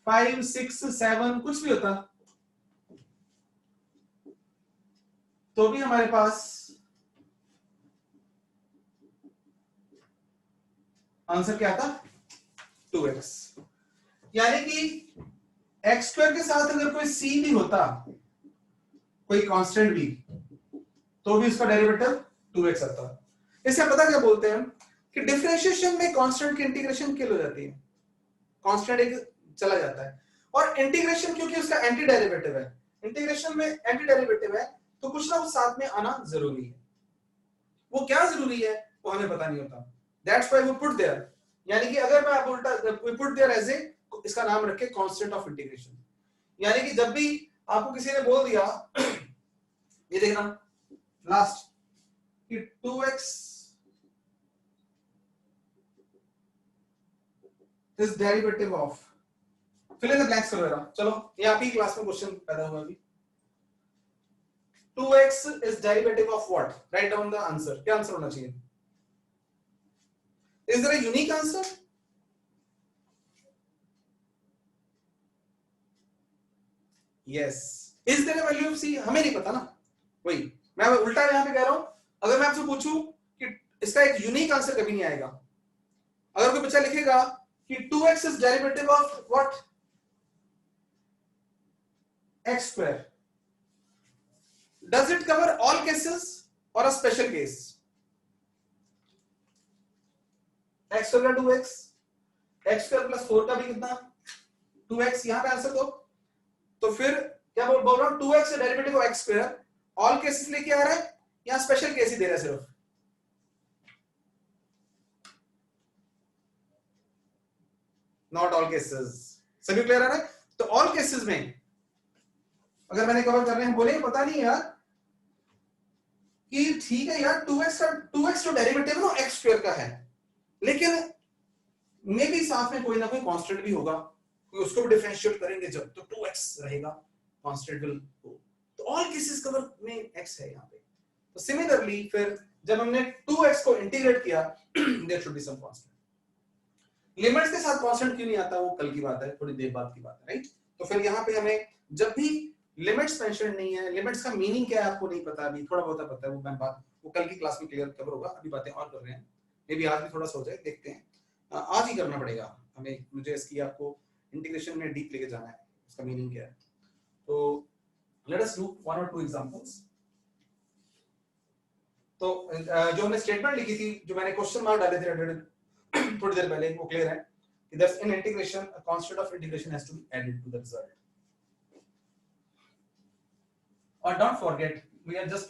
5, 6, 7 कुछ भी होता तो भी हमारे पास आंसर क्या था 2x। यानी कि x स्क्वायर के साथ अगर कोई c भी होता, कोई कांस्टेंट भी, तो भी उसका डेरिवेटिव 2x आता। इसे पता क्या बोलते हैं कि डिफरेंशिएशन में कांस्टेंट की इंटीग्रेशन किल हो जाती है, कांस्टेंट एक चला जाता है, और इंटीग्रेशन क्योंकि उसका एंटी डेरिवेटिव है, इंटीग्रेशन में एंटी डेरिवेटिव है तो कुछ ना कुछ साथ में आना जरूरी है। वो क्या जरूरी है वो हमें पता नहीं होता, that's why we put there, यानी कि अगर मैं आपको उल्टा we put there as a, इसका नाम रखे कांस्टेंट ऑफ इंटीग्रेशन, यानी कि जब भी आपको किसी ने बोल दिया ये देखना लास्ट कि 2x is derivative of, fill in the blanks करो जरा, चलो ये आप ही क्लास में क्वेश्चन पैदा हुआ अभी, 2x is derivative of what? Write down the answer. क्या आंसर होना चाहिए? Is there a unique answer? Yes. Is there a value of c? हमें नहीं पता ना, वही मैं उल्टा यहाँ पे कह रहा हूँ, अगर मैं आपसे पूछूं कि इसका एक यूनिक आंसर कभी नहीं आएगा, अगर कोई बच्चा लिखेगा कि 2x is derivative of what? x square. Does it cover all cases or a special case? x square 2x, x square plus 4 का भी कितना 2x, यहाँ पे आंसर दो, तो फिर क्या बोल रहा हूँ 2x derivative of x square, all cases लेके आ रहा है या स्पेशल केस ही दे रहा है सिर्फ? नॉट ऑल केसेस, सभी क्लियर है? तो ऑल केसेस में अगर मैंने कवर कर रहे हैं, बोले पता नहीं यार कि ठीक है यार 2x तो डेरिवेटिव ना x स्क्वायर का है, लेकिन मे भी साथ में कोई ना कोई कांस्टेंट भी होगा, उसको भी डिफरेंशिएट करेंगे जब तो 2x रहेगा कांस्टेंट विल हो, तो ऑल केसेस कवर में x है यहाँ पे। तो सिमिलरली फिर जब हमने 2x को इंटीग्रेट किया there should be some constant. Limits के साथ कांस्टेंट क्यों नहीं आता वो कल की बात है, थोड़ी देर बाद की बात है, राइट? तो फिर यहाँ पे हमें जब भी लिमिट्स मेंशन नहीं है, लिमिट्स का मीनिंग क्या है आपको नहीं पता, अभी थोड़ा बहुत पता है, वो मैं बात वो कल की क्लास में क्लियर कवर होगा, अभी बातें और कर रहे हैं, मे बी आज भी थोड़ा सा हो जाए, देखते हैं। आज ही करना पड़ेगा हमें, मुझे इसकी आपको इंटीग्रेशन में डीप लेके जाना है, उसका मीनिंग क्या है। तो लेट अस डू वन और टू एग्जांपल्स। तो जो हमने स्टेटमेंट लिखी थी, जो मैंने क्वेश्चन मार्क डाले थे थोड़ी देर पहले, वो क्लियर है कि that's in integration a constant of integration has to be added to the result. और don't forget we are just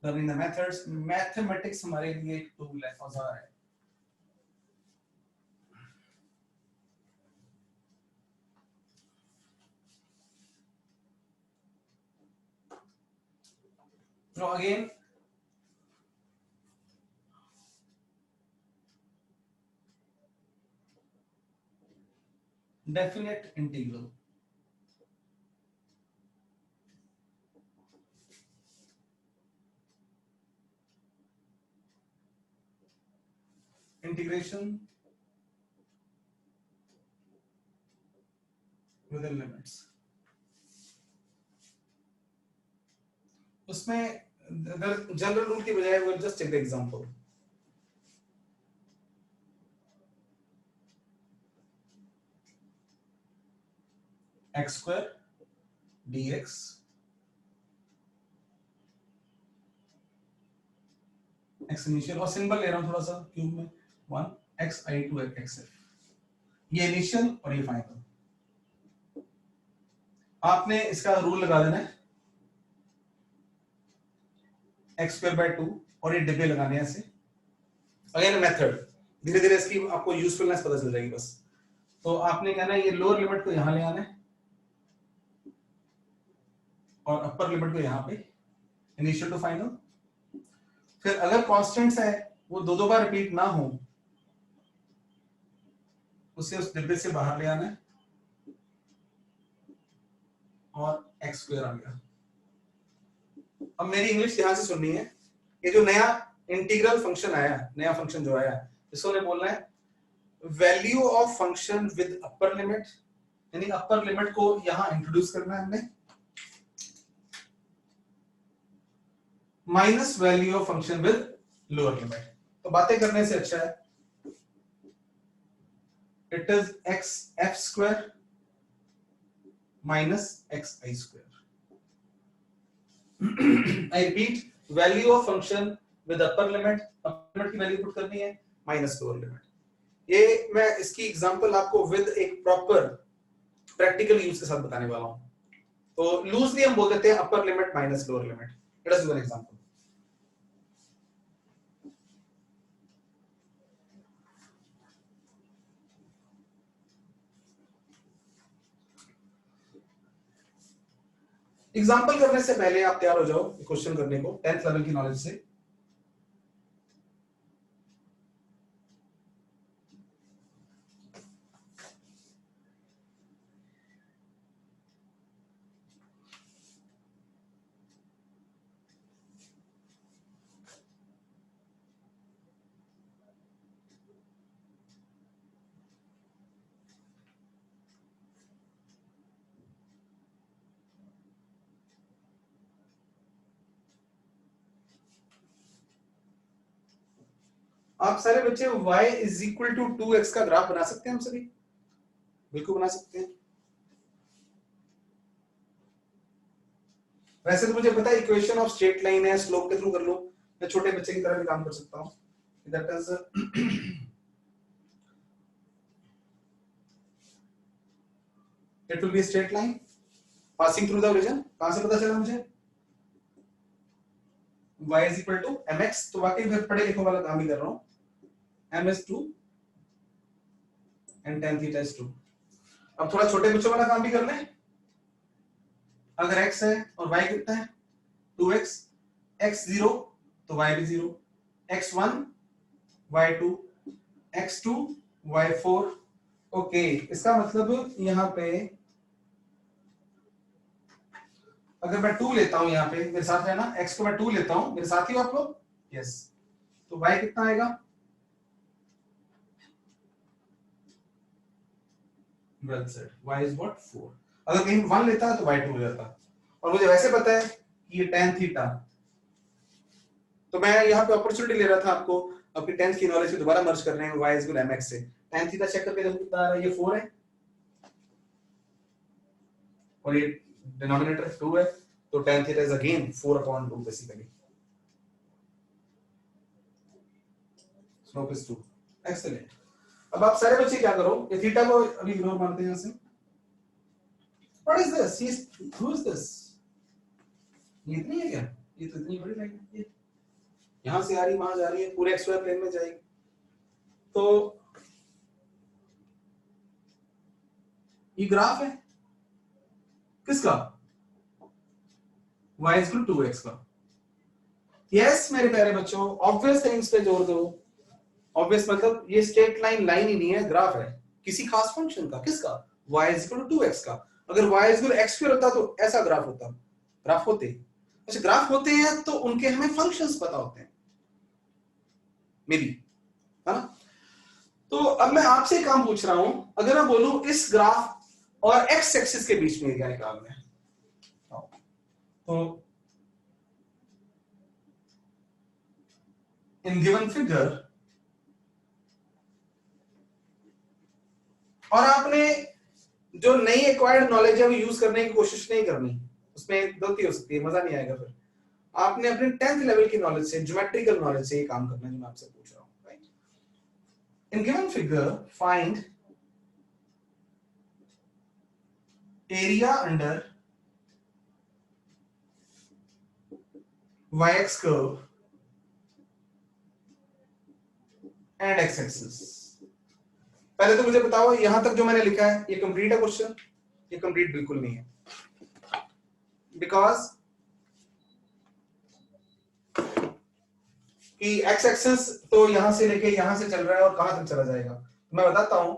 learning the methods, mathematics हमारे लिए एक टूल है, औजार है। Now again, definite integral. Integration within limits. उसमें general rule की बजाय we'll just take the example. x square dx x initial, और सिंबल ले रहा हूं थोड़ा सा क्यूब में 1 x i to x f, ये इनिशियल और ये फाइनल। आपने इसका रूल लगा देना है x square by 2 और ये डिब्बे लगाने हैं ऐसे। अगेन मेथड, धीरे धीरे इसकी आपको यूजफुलनेस पता चल जाएगी बस। तो आपने कहना है ये लोअर लिमिट को यहां ले आना है और अपर लिमिट को यहां पे, इनिशियल टू फाइनल। फिर अगर कांस्टेंट्स है वो दो बार रिपीट ना हो, उसे उस डिब्बे से बाहर ले आना है और x स्क्वायर आ गया। अब मेरी इंग्लिश ध्यान से सुननी है, ये जो नया इंटीग्रल फंक्शन आया, नया फंक्शन जो आया, इसको हमने बोलना है value of function with upper limit, यानी अपर लिमिट को यहां इंट्रोड्यूस करना है हमने, minus value of function with lower limit. तो बातें करने से अच्छा है it is x F square minus x I square. I repeat, value of function with upper limit, upper limit की वैल्यू पुट करनी है माइनस लोअर लिमिट। ये मैं इसकी एग्जांपल आपको विद एक प्रॉपर प्रैक्टिकल यूज के साथ बताने वाला हूं। तो लूजली हम बोल देते हैं upper limit minus lower limit. Late us do an example. Example करने से पहले आप तैयार हो जाओ क्वेश्चन करने को 10th लेवल की नॉलेज से. आप सारे बच्चे y is equal to 2x का ग्राफ बना सकते हैं. हम सभी बिल्कुल बना सकते हैं. वैसे तो मुझे पता है इक्वेशन ऑफ स्ट्रेट लाइन है, स्लोप के थ्रू कर लो. मैं छोटे बच्चे की तरह भी काम कर सकता हूं. That is it will be straight line passing through the origin. कहां से पता चला मुझे y is equal to mx. तो वाकई मैं पढ़े लिखो वाला काम ही कर रहा हूं. m is 2 and tan theta is 2. अब थोड़ा छोटे बच्चों वाला काम भी कर लें. अगर x है और y कितना है 2x, x 0 तो y भी 0, x1 y2 x2 y4. Okay, इसका मतलब यहां पे अगर मैं 2 लेता हूं, यहां पे मेरे साथ रहना, x को मैं 2 लेता हूं, मेरे साथ ही हो आप लोग. यस, तो y कितना आएगा well said. y is what 4. अगर कहीं 1 लेता है तो y 2 हो जाता. और मुझे वैसे पता है कि ये tan थीटा, तो मैं यहाँ पे अपॉर्चुनिटी ले रहा था आपको अपनी 10th की नॉलेज को दोबारा मर्ज करने में. y is equal mx से tan थीटा चेक करके देखो कितना आ रहा है. ये 4 है और ये डिनोमिनेटर 2 है, तो tan theta is again 4/2 basically. Slope is 2. Excellent. अब आप सारे बच्चे क्या करो, ये थीटा को अभी इग्नोर मारते हैं यहां से. What is this? Who is this? ये इतनी है क्या? ये तो इतनी बड़ी लाइन है. यहां से आ रही वहां जा रही है, पूरे एक्स वाई प्लेन में जाएगी. तो ये ग्राफ है किसका? y is equal to 2x का. यस मेरे प्यारे बच्चों, ऑब्वियस थिंग्स पे जोर दो. ऑब्वियस मतलब ये स्ट्रेट लाइन लाइन ही नहीं है, ग्राफ है किसी खास फंक्शन का. किसका? y is equal to 2x का. अगर y is equal to x होता तो ऐसा ग्राफ होता. ग्राफ होते, अच्छा ग्राफ होते हैं तो उनके हमें फंक्शंस पता होते हैं मे बी, है ना. तो अब मैं आपसे काम पूछ रहा हूं, अगर मैं बोलूं इस ग्राफ और x एक्सिस के बीच में एरिया निकालना है, तो इन गिवन फिगर, और आपने जो नई एक्वायर्ड नॉलेज है वो यूज करने की कोशिश नहीं करनी, उसमें गलती हो सकती है, मजा नहीं आएगा. फिर आपने अपने 10th लेवल की नॉलेज से, ज्योमेट्रिकल नॉलेज से ये काम करना है जो मैं आपसे पूछ रहा हूं. Right. In given figure find area under y-x curve and x-axis. पहले तो मुझे बताओ यहां तक जो मैंने लिखा है ये कंप्लीट है क्वेश्चन? ये कंप्लीट बिल्कुल नहीं है, बिकॉज कि x एक्सिस तो यहां से लेके यहां से चल रहा है और कहां तक चला जाएगा. मैं बताता हूं,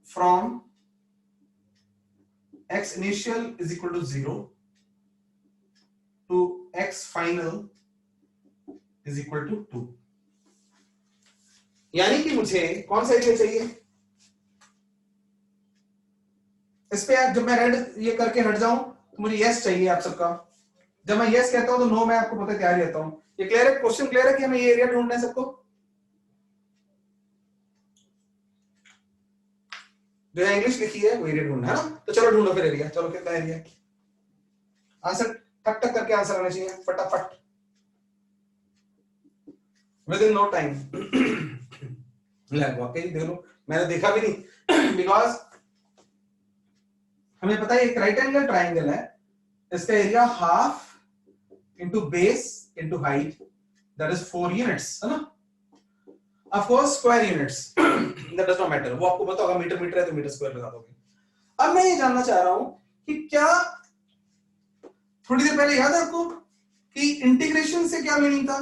from x initial is equal to 0 to x final is equal to 2. यानी कि मुझे कौन सा एरिया चाहिए इस पे. जब मैं रेड ये करके हट जाऊं तो मुझे यस चाहिए आप सबका. जब मैं यस कहता हूं तो नो मैं आपको पता तैयार रहता हूं. ये क्लियर है? क्वेश्चन क्लियर है कि हमें ये एरिया ढूंढना है सबको? जो इंग्लिश लिखी है वो एरिया ढूंढना है ना. तो चलो ढूंढो फिर एरिया. चलो कितना एरिया? आंसर टक टक करके आंसर आना चाहिए फटाफट, विद इन नो टाइम. वाकई देख लो, मैंने देखा भी नहीं बिकॉज हमें पता है एक राइट एंगल ट्राइंगल है, इसका area half into base into height, that is 4 units, है ना। Of course square units that does not matter, वो आपको पता होगा, मीटर मीटर है तो मीटर स्क्वायर लगा दोगे। अब मैं ये जानना चाह रहा हूं कि क्या थोड़ी देर पहले याद है आपको कि इंटीग्रेशन से क्या मीनिंग था,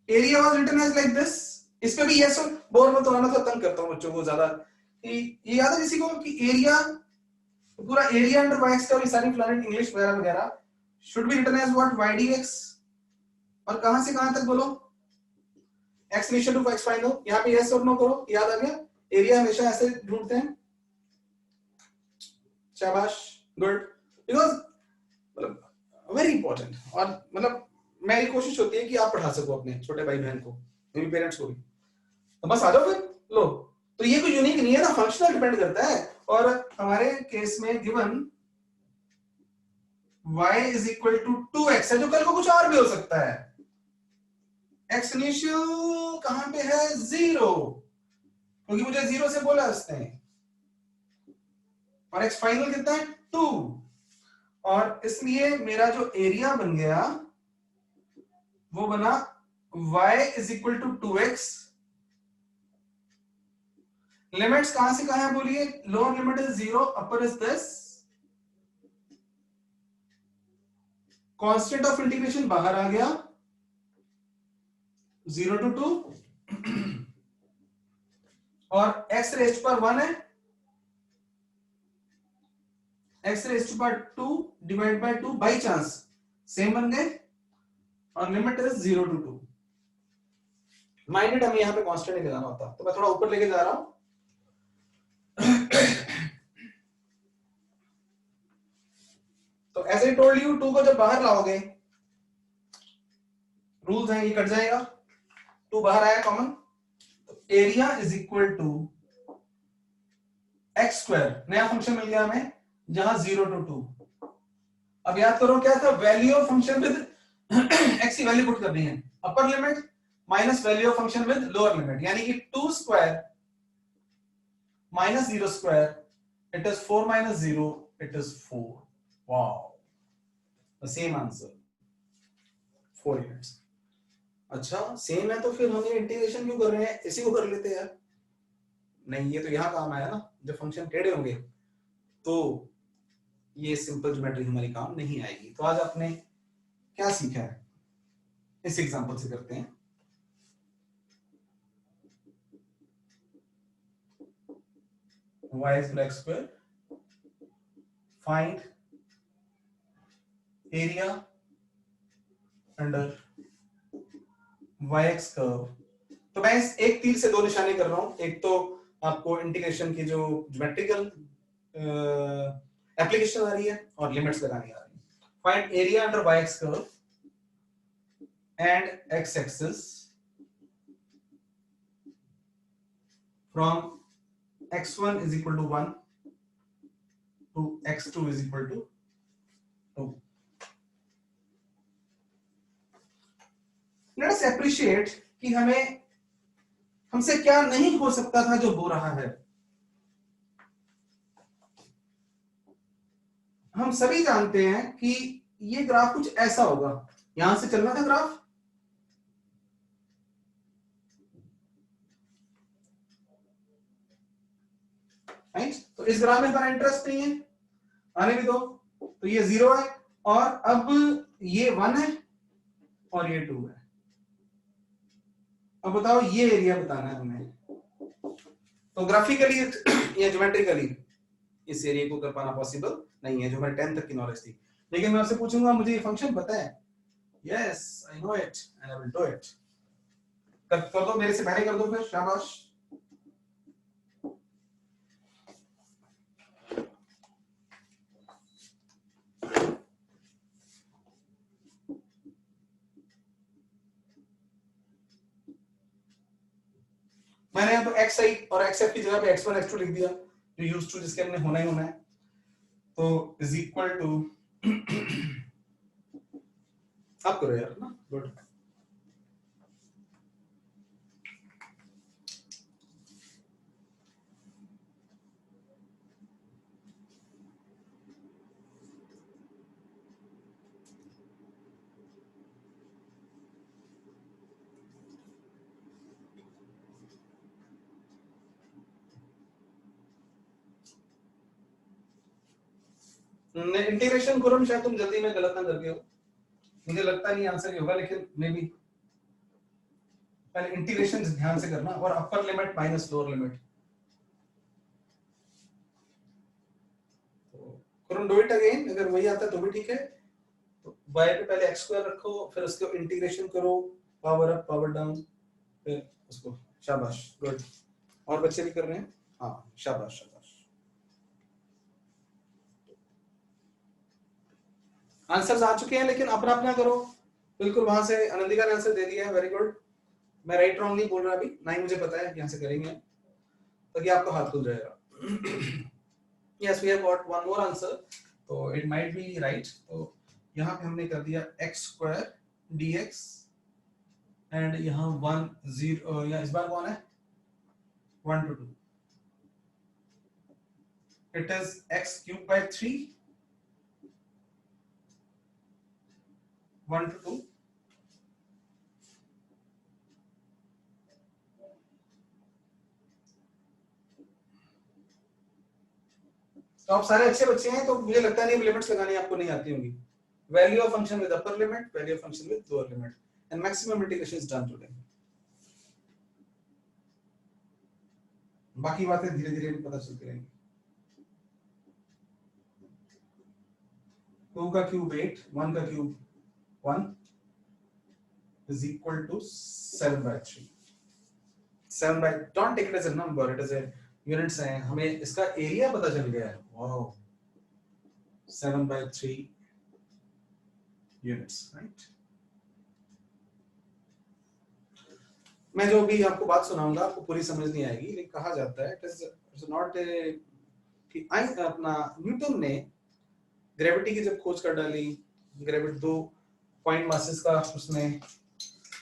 area was written as like this, इस पे भी यस बोर मत होना, तो तंग करता हूं बच्चों को ज्यादा, कि ये याद है किसी को कि एरिया, पूरा एरिया अंडर y x का, और सारी प्लैनेट इंग्लिश वगैरह वगैरह should be written as what, y dx, और कहां से कहां तक बोलो, x initial to x final, यहां पे यस और नो करो, याद आ गया, एरिया हमेशा ऐसे ढूंढते हैं, शाबाश, गुड, बिकॉज मतलब वेरी इंपॉर्टेंट, और मतलब मेरी कोशिश होती है कि आप पढ़ा सको अपने छोटे भाई बहन को, मेरे पेरेंट्स को भी, तो बस आ जाओ फिर, लो। तो ये कोई यूनिक नहीं है ना, फंक्शनल डिपेंड करता है, और हमारे केस में given y is equal to 2x है, जो कल को कुछ और भी हो सकता है, x इनिशियल कहां पे है, 0, क्योंकि मुझे 0 से बोला उसने, और x फाइनल कितना है, 2, और इसलिए मेरा जो एरिया बन गया वो बना y is equal to 2x, limits कहां से कहां है बोलिए, lower limit is 0, upper is this, constant of integration बाहर आ गया, 0 टू 2, और x रेस्ट पर 1 है, x रेस्ट पर 2 divide by 2 by chance same बन गए, और लिमिट इज 0 टू 2, माइंडेड हमें यहां पे कांस्टेंट नहीं लगाना होता, तो मैं थोड़ा ऊपर लेके जा रहा हूं। तो एज आई टोल्ड यू, 2 को जब बाहर लाओगे, रूल्स हैं, ये कट जाएगा, 2 बाहर आया कॉमन, तो area is equal to x square, नया फंक्शन मिल गया हमें, जहां 0 टू 2, अब याद करो क्या था, value of function with x की वैल्यू पुट करनी है, upper limit minus value of function with lower limit, यानी कि 2 square minus 0 square, it is 4 minus 0, it is 4, wow, the same answer, 4 units. अच्छा सेम है तो फिर हम ये इंटीग्रेशन क्यों कर रहे हैं, इसी को कर लेते यार, नहीं ये तो यहां काम आया ना, जब फंक्शन टेढ़े होंगे तो ये सिंपल ज्योमेट्री हमारी काम नहीं आएगी। तो आज आपने क्या सीखा है, इस एग्जांपल से करते हैं। y is equal to x square, find area under yx curve. तो मैं इस एक तीर से 2 निशाने कर रहा हूं, एक तो आपको इंटीग्रेशन की जो ज्योमेट्रिकल एप्लीकेशन आ रही है और लिमिट्स लगानी आ रही है। Find area under yx curve and x axis from x1 is equal to 1 to x2 is equal to 2. Let us appreciate कि हमसे क्या नहीं हो सकता था जो हो रहा है। हम सभी जानते हैं कि ये ग्राफ कुछ ऐसा होगा, यहां से चलना था ग्राफ, राइट, तो इस ग्राफ में हमारा इंटरेस्ट नहीं है, आने भी दो, तो ये 0 है, और अब ये 1 है और ये 2 है। अब बताओ ये एरिया बताना है हमें, तो ग्राफिकली या ज्योमेट्रिकली इस एरिया को कर पाना पॉसिबल नहीं है, जो हमारे 10 तक की नॉलेज थी। लेकिन मैं आपसे पूछूंगा मुझे ये फंक्शन पता है, yes I know it and I will do it, कर दो, मेरे से पहले कर दो, फिर शाबाश। मैंने यहाँ पे एक्स आई और एक्स एफ की जगह पे x1 x2 लिख दिया, जो यूज टू जिसके हमने होना ही होना है, तो इज इक्वल टू आप करो यार ना, गुड। इंटीग्रेशन करो, शायद तुम जल्दी में गलत ना करके हो, मुझे लगता नहीं आंसर ये होगा, लेकिन मे बी पहले इंटीग्रेशन ध्यान से करना, और upper limit minus lower limit. तो करो, डू इट अगेन, अगर वही आता है तो भी ठीक है। तो y पे पहले x स्क्वायर रखो, फिर उसको इंटीग्रेशन करो, पावर अप पावर डाउन, फिर उसको, शाबाश, गुड। और बच्चे भी कर रहे हैं, हाँ शाबाश शाबाश। आंसर्स आ चुके हैं, लेकिन अपना अपना करो बिल्कुल। वहां से आनंदिका ने आंसर दे दिया है, वेरी गुड। मैं राइट रॉन्ग नहीं बोल रहा अभी, ना ही मुझे पता है, यहाँ से करेंगे ताकि आपका हाथ खुल जाएगा। Yes we have got one more answer, तो इट माइट बी राइट। तो यहाँ पे हमने कर दिया x स्क्वायर dx, एंड यहाँ 1 0, या इस बार कौन है 1 to 2, it is x cube by 3 1 to 2। तो आप सारे अच्छे बच्चे हैं, तो मुझे लगता नहीं लिमिट्स लगानी आपको नहीं आती होंगी। Value of function with upper limit, value of function with lower limit, and maximum integration is done today. बाकी बातें धीरे धीरे पता चलती रहेंगी। 2 का क्यूब 8, 1 का cube 1 is equal to 7 by 3। 7 by, don't take it as a number, it is a units है, हमें इसका एरिया पता चल गया है। Wow, 7 by 3 units, right? मैं जो भी आपको बात सुनाऊंगा आपको पूरी समझ नहीं आएगी, लेकिन कहा जाता है इट इज नॉट कि अपना न्यूटन ने ग्रेविटी की जब खोज कर डाली, ग्रेविटी 2 पॉइंट मासेस का, उसने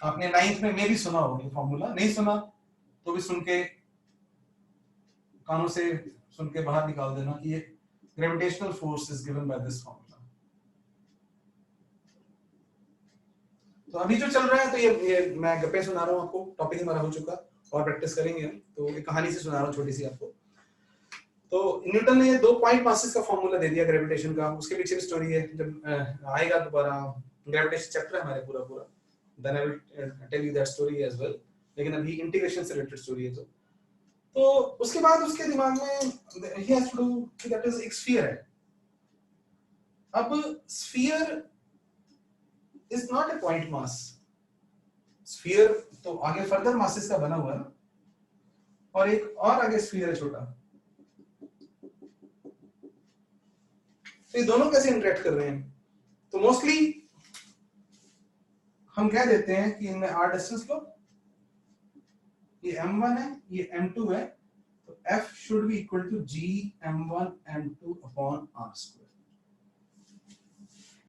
आपने 9th में भी सुना होगा फॉर्मूला, नहीं सुना तो भी सुन के कानों से सुन के बाहर निकाल देना कि ये gravitational force is given by this formula. तो अभी जो चल रहा है, तो ये मैं गप्पे सुना रहा हूँ आपको, टॉपिक हमारा हो चुका और प्रैक्टिस करेंगे। तो एक कहानी से सुना रहा हूँ छोटी सी आपको। तो न्यूटन ने 2 पॉइंट मासेस का फॉर्मूला दे दिया ग्रेविटेशन का, उसके पीछे भी स्टोरी है, जब आएगा दोबारा ग्रेविटेशन चैप्टर है हमारे पूरा then I will tell you that story as well, लेकिन अभी इंटीग्रेशन से रिलेटेड स्टोरी है। तो उसके बाद उसके दिमाग में ही हैज टू डू कि दैट इज एक स्फीयर है। अब sphere is not a point mass, sphere तो आगे फर्दर मासेस का बना हुआ है, और एक और आगे स्फीयर है छोटा। तो ये दोनों कैसे इंटरेक्ट कर रहे हैं? तो मोस्टली हम कह देते हैं कि इनमें r डिस्टेंस लो, ये m1 है, ये m2 है, तो f should be equal to g m1 m2 upon r square.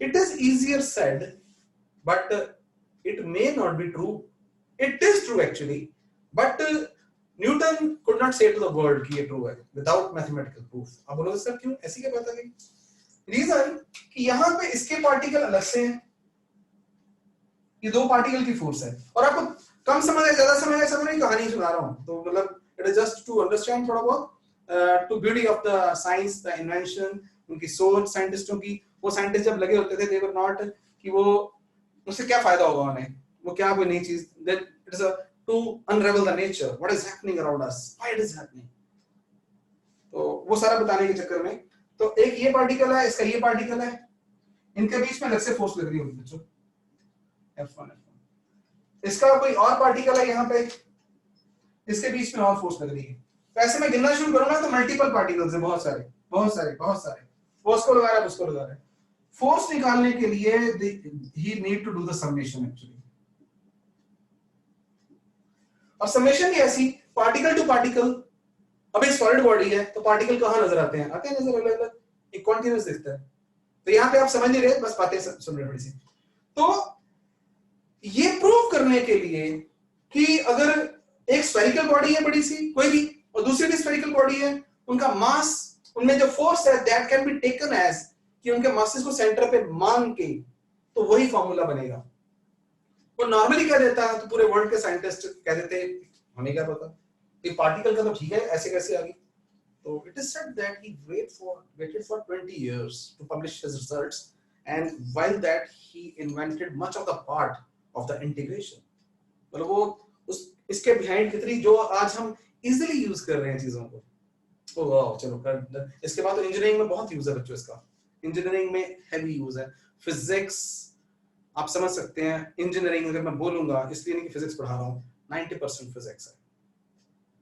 It is easier said, but it may not be true. It is true actually, but Newton could not say to the world कि ये true है without mathematical proof. आप बोलोगे sir क्यों, ऐसी क्या बात आ गई? रीजन कि यहाँ पे इसके पार्टिकल अलग से हैं, ये 2 पार्टिकल की फोर्स है, और आपको कम समझ है ज्यादा समझ है, सब नहीं कहानी सुना रहा हूँ, तो मतलब it is just to understand थोड़ा बहुत to beauty of the science, the invention, उनकी सोच साइंटिस्टों की। वो साइंटिस्ट जब लगे होते थे दे वर नॉट कि वो उससे क्या फायदा होगा उन्हें, वो क्या कोई नई चीज, that it is to unravel the nature, what is happening around us, why it is happening. तो वो सारा बताने के चक्कर में, तो एक ये पार्टिकल है, इसका ये पार्टिकल है, इनके बीच में अलग से फोर्स लग रही होगी बच्चों, F1 इसका कोई और पार्टिकल है यहाँ पे, इसके बीच में और फोर्स लग रही है। तो ऐसे में गिनना शुरू करूंगा तो मल्टीपल पार्टिकल्स है, बहुत सारे फोर्स को लगा रहा है, उसको लगा रहा है। फोर्स निकालने के लिए ही need to do the summation actually, और समेशन भी ऐसी पार्टिकल टू पार्टिकल। अब एक सॉलिड बॉडी है तो पार्टिकल कहाँ नजर आते हैं नजर अलग अलग, एक कॉन्टिन्यूअस दिखता है। तो यहाँ पे आप समझ नहीं रहे, बस बातें सुन रहे थोड़ी सी। तो ये प्रूव करने के लिए कि अगर एक स्फेरिकल बॉडी है बड़ी सी कोई भी, और दूसरी भी स्फेरिकल बॉडी है, उनका मास, उनमें जो फोर्स है that can be taken as कि उनके मासेस को सेंटर पे मान के, तो वही फॉर्मूला बनेगा। वो नॉर्मली क्या देता है, तो पूरे वर्ल्ड के साइंटिस्ट कह देते हैं हमें क्या पता, ये पार्टिकल का तो ठीक है, ऐसे कैसे आ गई। So it is said that he waited for 20 years to publish his results, and while that he invented much of the part of the integration. मतलब वो उस इसके behind कितनी जो आज हम easily use कर रहे हैं चीजों को। ओ वाह, चलो कर। इसके बाद तो इंजीनियरिंग में बहुत यूज है बच्चों इसका। इंजीनियरिंग में हैवी यूज है। फिजिक्स आप समझ सकते हैं, इंजीनियरिंग अगर मैं बोलूंगा इसलिए नहीं कि फिजिक्स पढ़ा रहा हूँ, 90% फिजिक्स है।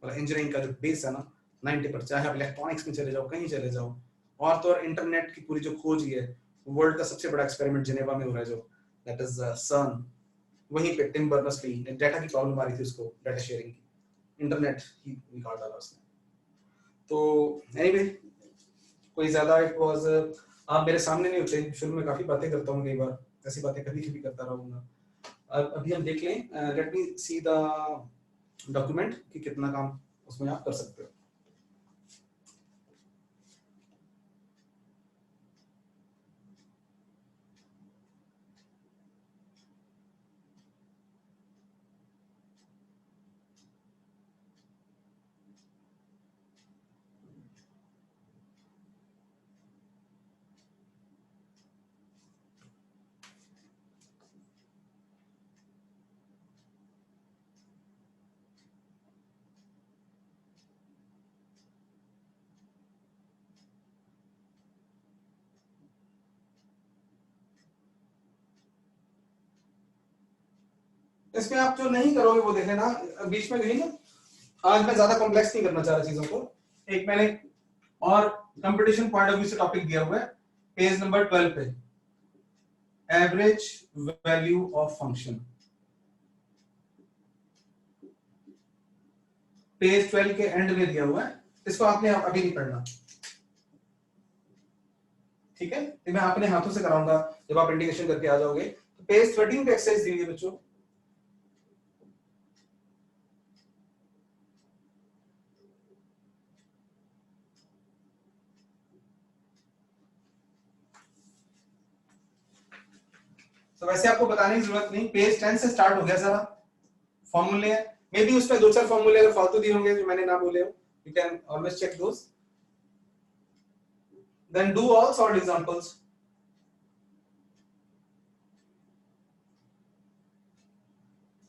मतलब इंजीनियरिंग का जो बेस है ना 90%, चाहे आप इलेक्ट्रॉनिक्स में चले जाओ, कहीं चले जाओ। और तो और इंटरनेट की पूरी जो खोज है, वर्ल्ड का सबसे बड़ा एक्सपेरिमेंट जिनेवा में हो रहा है, जो दैट इज सर्न। वहीं पे टिम बर्नर्स-ली ने डाटा की प्रॉब्लम आ रही थी उसको, डाटा शेयरिंग की, इंटरनेट ही निकाल डाला उसने। तो एनीवे कोई ज्यादा इट वाज, आप मेरे सामने नहीं होते, शुरू में काफी बातें करता हूँ, कई बार ऐसी बातें कभी कभी करता रहूंगा। अभी हम देख लें, let me see the document कि कितना काम उसमें आप कर सकते हो। इसमें आप जो नहीं करोगे वो देख लेना, बीच में कहीं ना। आज मैं ज्यादा कॉम्प्लेक्स नहीं करना चाह रहा चीजों को। एक मैंने और कंपटीशन पॉइंट ऑफ व्यू से टॉपिक दिया हुआ है पेज नंबर 12 पे, average value of function, page 12 के एंड में दिया हुआ है। इसको आपने अभी नहीं पढ़ना, ठीक है? तो मैं अपने हाथों से कराऊंगा जब आप इंडिकेशन करके आ जाओगे। तो पेज 13 पे एक्सरसाइज दी हुई है बच्चों। तो वैसे आपको बताने की जरूरत नहीं, पेज 10 से स्टार्ट हो गया सारा। फॉर्मूले है, मे बी उसमें 2-4 फॉर्मूले अगर फालतू दिए होंगे जो मैंने ना बोले हो, you can always check those, then do all solve examples.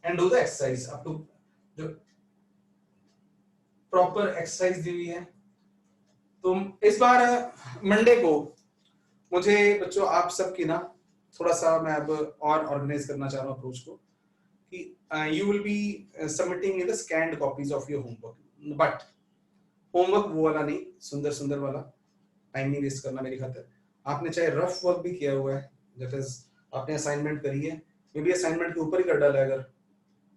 And do the exercise up to जो प्रॉपर एक्सरसाइज दी हुई है। तो इस बार मंडे को मुझे बच्चों आप सबकी ना थोड़ा सा मैं अब और ऑर्गेनाइज करना चाह रहा हूँ अप्रोच को, कि you will be submitting in the scanned copies of your homework, but homework वो वाला नहीं, सुंदर सुंदर वाला, टाइम नहीं वेस्ट करना मेरी खातिर। आपने चाहे रफ वर्क भी किया हुआ है, दैट इज आपने असाइनमेंट करी है, मे बी असाइनमेंट के ऊपर ही कर डाला है अगर,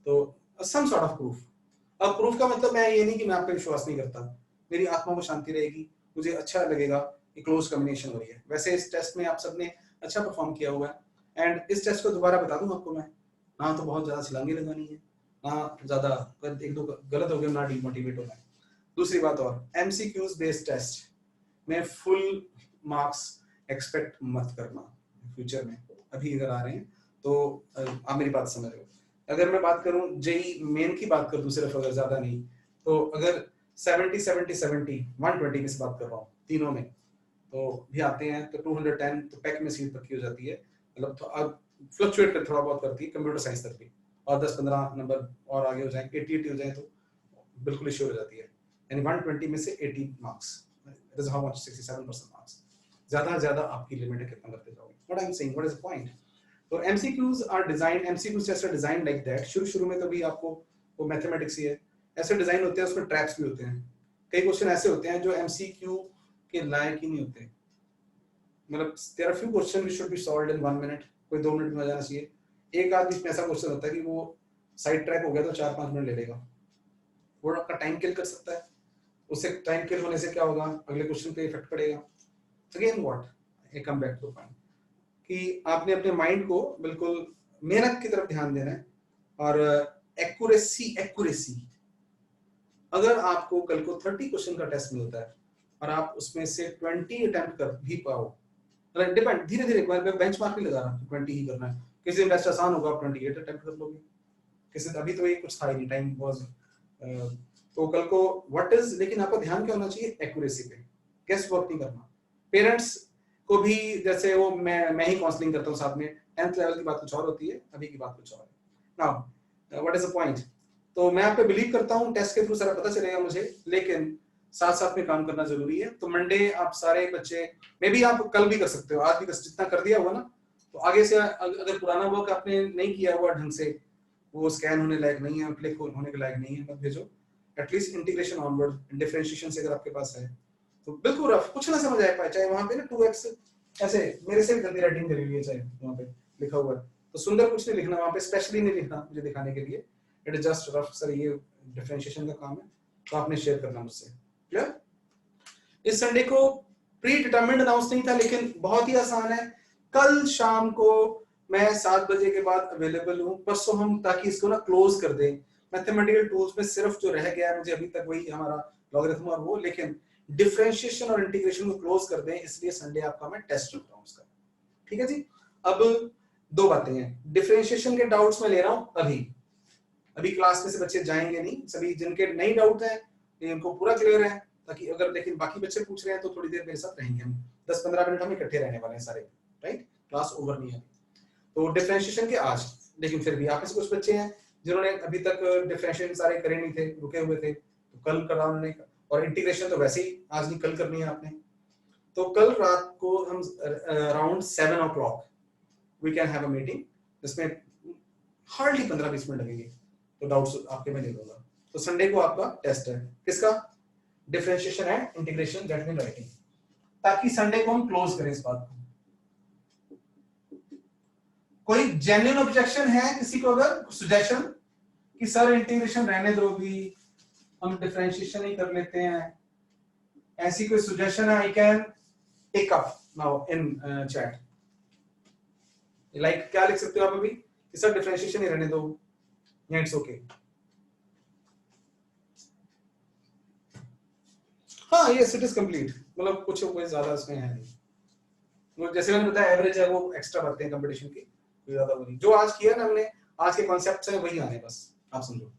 तो सम सॉर्ट ऑफ प्रूफ। अब प्रूफ का मतलब मैं ये नहीं कि मैं आप पे विश्वास नहीं करता, मेरी आत्मा को शांति रहेगी, मुझे अच्छा लगेगा कि क्लोज कॉम्बिनेशन हो रही है। वैसे इस टेस्ट में आप सबने अच्छा परफॉर्म किया हुआ है, एंड इस टेस्ट को दोबारा बता दूं आपको मैं, ना तो बहुत ज्यादा छलांगे लगानी है, ना ज्यादा एक दो गलत हो गया ना डिमोटिवेट होना है। दूसरी बात और, एमसीक्यूज बेस्ड टेस्ट में फुल मार्क्स एक्सपेक्ट मत करना फ्यूचर में। अभी अगर आ रहे हैं तो आप मेरी बात समझ रहे हो। अगर मैं बात करूं जेई मेन की बात करूं सिर्फ, अगर ज्यादा नहीं तो अगर 70 70 70 120 की बात कर रहा हूँ तीनों में, तो भी आते हैं तो 210 तो पैक में सीट पक्की हो जाती है। मतलब तो अब फ्लक्चुएट कर थोड़ा बहुत करती है कंप्यूटर साइंस तक भी, और 10-15 नंबर और आगे हो जाए, 80 हो जाए तो बिल्कुल श्योर हो जाती है। यानी 120 में से 80 marks, it is how much, 67% marks. ज्यादा आपकी लिमिट है कितना करते जाओगे। What I am saying, what is the point? तो MCQs are design, MCQs test are design like that. शुरू में तो भी आपको वो मैथमेटिक्स ही है, ऐसे डिजाइन होते हैं, उसमें ट्रैप्स भी होते हैं। कई क्वेश्चन ऐसे होते हैं जो एमसीक्यू के लायक ही नहीं होते, मतलब there are few question which should be solved in 1 minute, कोई 2 मिनट में आ जाना चाहिए। एक आध बीच में ऐसा क्वेश्चन होता है कि वो साइड ट्रैक हो गया तो 4-5 मिनट ले लेगा, वो आपका टाइम किल कर सकता है। उससे टाइम किल होने से क्या होगा, अगले क्वेश्चन पे इफेक्ट पड़ेगा। Again what, I come back two point कि आपने अपने माइंड को बिल्कुल मेहनत की तरफ ध्यान देना है, और एक्यूरेसी। अगर आपको कल को 30 क्वेश्चन का टेस्ट मिलता है और आप उसमें से 20 अटेम्प्ट कर भी पाओ, डिपेंड धीरे धीरे, बेंचमार्क नहीं लगा रहा 20 ही करना है। किसी दिन टेस्ट आसान होगा आप 28 अटेम्प्ट कर लोगे, किसी अभी तो ये कुछ था ही नहीं, टाइम वाज तो कल को व्हाट इज, लेकिन आपका ध्यान क्या होना चाहिए, एक्यूरेसी पे, गेस वर्क नहीं करना। पेरेंट्स को भी, जैसे वो मैं ही काउंसलिंग करता हूँ साथ में, 10th लेवल की बात कुछ और होती है, अभी की बात कुछ और है। Now what is the point, तो मैं आप पे बिलीव करता हूँ, टेस्ट के थ्रू सारा पता चलेगा मुझे, लेकिन साथ साथ में काम करना जरूरी है। तो मंडे आप सारे बच्चे, मे बी आप कल भी कर सकते हो, आज भी जितना कर दिया हुआ ना, तो आगे से अगर पुराना वर्क आपने नहीं किया हुआ ढंग से, वो स्कैन होने लायक नहीं है, क्लिक होने के लायक नहीं है, मत भेजो। एटलीस्ट इंटीग्रेशन ऑनवर्ड डिफरेंशिएशन से अगर आपके पास है तो बिल्कुल रफ, कुछ ना समझ आ पाए, चाहे वहां पे ना 2x ऐसे मेरे से भी गंदी राइटिंग करी हुई है, चाहे वहां पे लिखा हुआ है तो सुंदर कुछ नहीं लिखना, वहां पे स्पेशली नहीं लिखना मुझे दिखाने के लिए, it is just rough sir, ये डिफरेंशिएशन का काम है, तो आपने शेयर करना मुझसे। क्लियर? इस संडे को प्री डिटरमिन्ड अनाउंस नहीं था, लेकिन बहुत ही आसान है। कल शाम को मैं 7 बजे के बाद अवेलेबल हूँ, परसों हम ताकि इसको ना क्लोज कर दें। मैथमेटिकल टूल्स में सिर्फ जो रह गया है मुझे अभी तक वही हमारा लॉगरिथम और वो, लेकिन डिफरेंशिएशन और इंटीग्रेशन को क्लोज कर दें, इसलिए संडे आपका मैं टेस्ट रख रहा हूँ उसका। ठीक है जी। अब दो बातें हैं, डिफरेंशिएशन के डाउट्स मैं ले रहा हूँ अभी क्लास में से बच्चे जाएंगे नहीं, सभी जिनके नई डाउट है इनको पूरा क्लियर है, ताकि अगर लेकिन बाकी बच्चे पूछ रहे हैं तो थोड़ी देर मेरे साथ रहेंगे, हम 10-15 मिनट हम इकट्ठे रहने वाले हैं सारे, राइट, क्लास ओवर नहीं है। तो डिफरेंशिएशन के आज, लेकिन फिर भी आप में से कुछ बच्चे हैं जिन्होंने अभी तक डिफरेंशिएशन सारे करे नहीं थे, रुके हुए थे, तो कल करा उन्होंने, और इंटीग्रेशन तो वैसे ही आज नहीं कल करनी है आपने। तो कल रात को हम around 7 o'clock we can have a meeting, जिसमें हार्डली 15-20 मिनट लगेंगे, तो डाउट्स आपके मैं ले लूंगा। तो संडे को आपका टेस्ट है, किसका, differentiation and integration that mean writing, ताकि संडे को हम क्लोज करें इस बात को। कोई जेन्युइन ऑब्जेक्शन है किसी को, अगर सजेशन कि सर इंटीग्रेशन रहने दो भी, हम डिफरेंशिएशन ही कर लेते हैं, ऐसी कोई सजेशन है, I can take up now in chat. Like क्या लिख सकते हो आप अभी कि सर डिफरेंशिएशन ही रहने दो, या इट्स ओके। हाँ यस इट इज कंप्लीट, मतलब कुछ कोई ज्यादा उसमें है नहीं, जैसे मैंने बताया एवरेज है, वो एक्स्ट्रा बढ़ते हैं कंपटीशन की, कोई ज्यादा वो नहीं। जो आज किया ना हमने, आज के कॉन्सेप्ट्स हैं वही आने बस, आप समझो।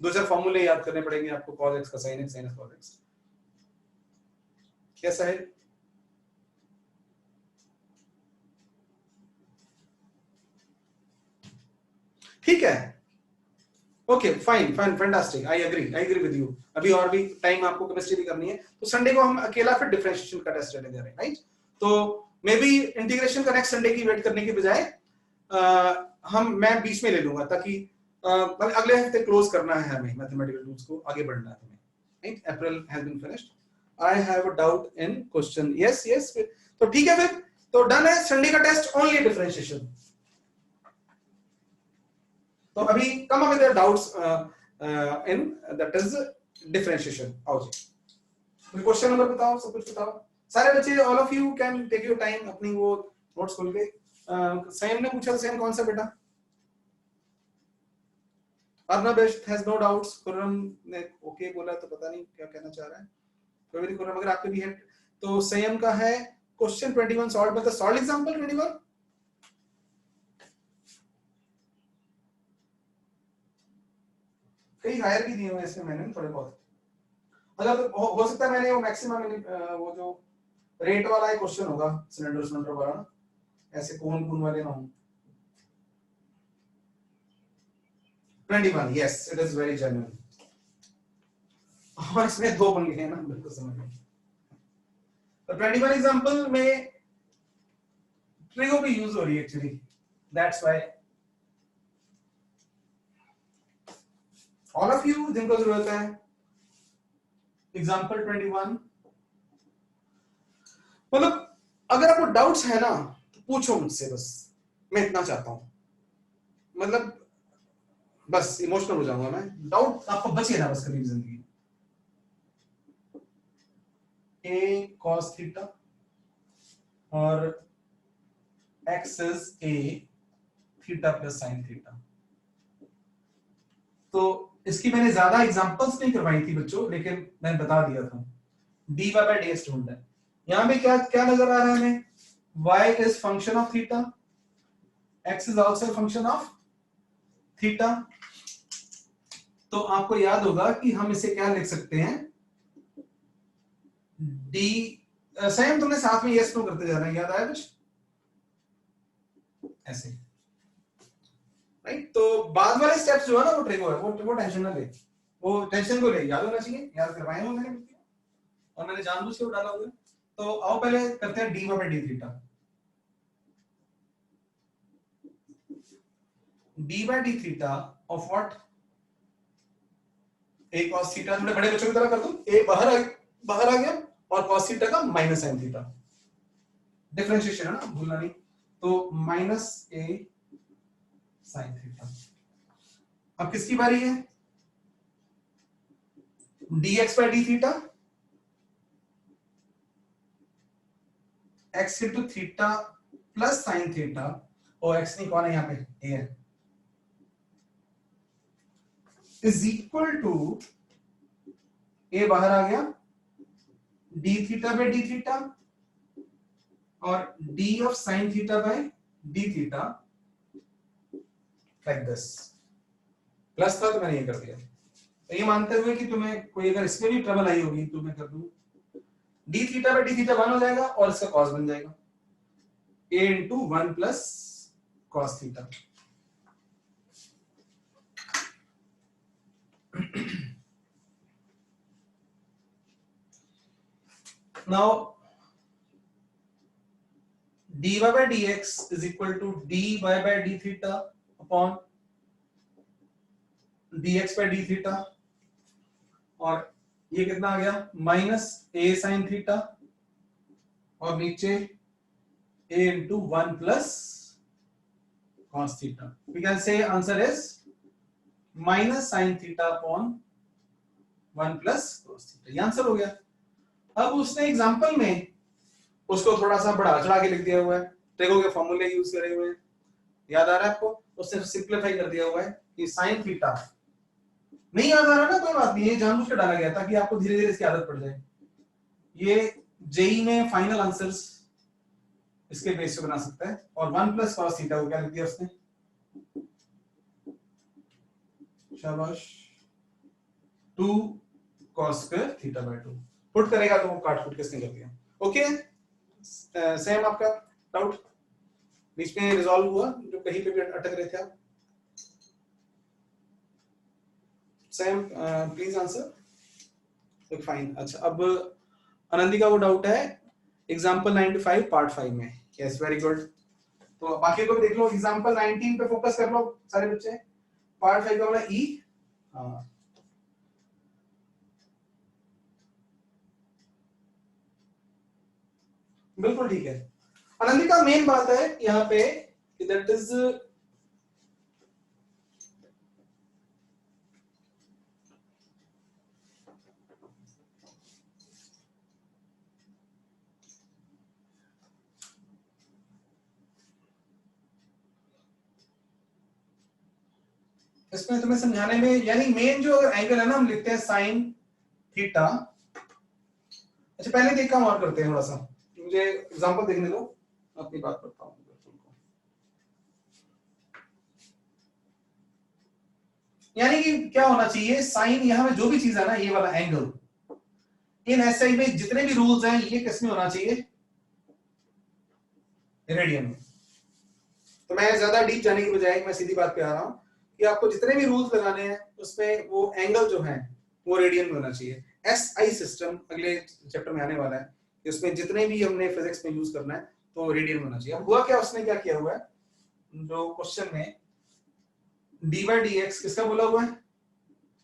2-4 फॉर्मूले याद करने पड़ेंगे आपको, cos x का sin x, sin x cos x। कैसा है? ठीक है, okay fine fine fantastic, I agree with you. अभी और भी टाइम आपको केमिस्ट्री भी करनी है, तो संडे को हम अकेला फिर डिफरेंशिएशन का टेस्ट लेने दे रहे हैं, राइट। तो मे बी इंटीग्रेशन का नेक्स्ट संडे की वेट करने के बजाय मैं बीच में ले लूंगा, ताकि अगले हफ्ते क्लोज करना है हमें, मैथमेटिकल टूल्स को आगे बढ़ना है हमें, right. April has been finished, I have a doubt in question, yes तो ठीक है फिर, तो डन है संडे का टेस्ट ओनली डिफरेंशिएशन। तो अभी come up with doubts in that is differentiation. आओ जी, क्वेश्चन नंबर बताओ, सब कुछ बताओ सारे बच्चे, all of you can take your time, अपनी वो नोट्स खोल के। सैम ने पूछा, सैम कौन सा बेटा? Arnab has no doubts, Khurram ने ओके बोला, तो पता नहीं क्या कहना चाह रहा है। कोई भी खुर्रम अगर आपके भी है तो सैम का है क्वेश्चन 21 सॉल्व, मतलब सॉल्व एग्जांपल 21। कई हायर भी दिए हुए इसमें मैंने थोड़े बहुत, मतलब हो सकता है मैंने वो मैक्सिमम वो जो रेट वाला एक क्वेश्चन होगा, सिलेंडर वाला ना, ऐसे कोन वाले ना हो। 21 yes it is very genuine, और इसमें दो बन गए हैं ना, बिल्कुल समझ गए। तो 21 एग्जांपल में ट्रिगो भी यूज हो रही है actually, that's why all of you जिनको जरूरत है एग्जांपल 21, मतलब अगर आपको डाउट्स है ना तो पूछो मुझसे, बस मैं इतना चाहता हूं, मतलब बस इमोशनल हो जाऊंगा मैं, डाउट आपको बचे ना बस कभी भी जिंदगी। a cos थीटा और x is a theta plus sine theta. तो इसकी मैंने ज्यादा एग्जांपल्स नहीं करवाई थी बच्चों, लेकिन मैंने बता दिया था dy by dx ढूंढना है। यहां पे क्या क्या नजर आ रहा है हमें, y is function of theta, x is also a function of theta। तो आपको याद होगा कि हम इसे क्या लिख सकते हैं, डी सेम तुमने साथ में यस नो करते जा रहे हैं, याद आया कुछ ऐसे, राइट। तो बाद वाले स्टेप्स जो है ना वो ट्रिको है, वो टेंशन ना ले, वो टेंशन को ले, याद होना चाहिए, याद करवाए हो मैंने और मैंने जानबूझ के डाला हुआ है। तो आओ पहले करते हैं d by d theta, d by d theta of what, a cos theta, थोड़े बड़े बच्चों की तरह कर दूं, ए बाहर आ गया और cos थीटा का माइनस sin थीटा, डिफरेंशिएशन है ना, भूलना नहीं, तो माइनस ए sin थीटा। अब किसकी बारी है, dx by d theta, x into theta plus sine theta, और x नहीं कौन है यहाँ पे, a है, इज इक्वल टू, a बाहर आ गया, d theta by d theta और d of sine theta by d theta, like this, plus था तो मैंने ये कर दिया। तो ये मानते हुए कि तुम्हें कोई अगर इसमें भी ट्रबल आई होगी तो मैं कर दूं, D theta by d theta 1 हो जाएगा और इसका cos बन जाएगा a into 1 plus cos theta. Now dy by dx is equal to dy by d theta upon dx by d theta, और ये कितना आ गया, माइनस a sin थीटा और नीचे a into 1 plus cos theta. We can say answer is minus sin theta upon 1 plus cos theta. ये answer हो गया। अब उसने एग्जांपल में उसको थोड़ा सा बढ़ा चढ़ा के लिख दिया हुआ है, ट्रेगो के फॉर्मूले यूज करे हुए हैं, याद आ रहा है आपको, उसने सिंपलीफाई कर दिया हुआ है कि sin थीटा, नहीं याद आ रहा ना कोई बात नहीं, ये जानबूझ के डाला गया ताकि आपको धीरे धीरे इसकी आदत पड़ जाए। ये जेई में फाइनल आंसर्स इसके बेस पे बना सकता है, और 1 प्लस cos थीटा को क्या लिख दिया उसने, शाबाश, 2 cos square theta by 2, put करेगा तो वो काट कुट किसने कर दिया। ओके, सेम आपका डाउट बीच में रिजॉल्व हुआ जो कहीं पे भी अटक रहे थे आप, सेम प्लीज आंसर, फाइन। अच्छा, अब आनंदी का वो डाउट है एग्जांपल 95 पार्ट 5 में, यस वेरी गुड। तो बाकी को भी देख लो, एग्जांपल 19 पे फोकस कर लो सारे बच्चे, पार्ट 5 का वाला ई, हाँ बिल्कुल ठीक है। आनंदी का मेन बात है यहाँ पे कि दैट इज इसमें तुम्हें समझाने में, यानी मेन जो एंगल है ना हम लिखते हैं साइन थीटा। अच्छा पहले एक काम और करते हैं, थोड़ा सा मुझे एग्जांपल देखने दो, अपनी बात करता हूँ। यानी कि क्या होना चाहिए, साइन यहाँ में जो भी चीज है ना, ये वाला एंगल, इन एसआई में जितने भी रूल्स हैं ये किस में होना चाहिए, रेडियन में। तो मैं ज्यादा डीप जाने की बजाय मैं सीधी बात पे आ रहा हूँ कि आपको जितने भी रूल्स लगाने हैं उसमें वो एंगल जो है वो रेडियन में होना चाहिए। एसआई सिस्टम अगले चैप्टर में आने वाला है, उसमें जितने भी हमने फिजिक्स में यूज करना है तो रेडियन में होना चाहिए। अब हुआ क्या, उसने क्या किया हुआ है, जो क्वेश्चन में डी बाई डी एक्स किसका बोला हुआ है,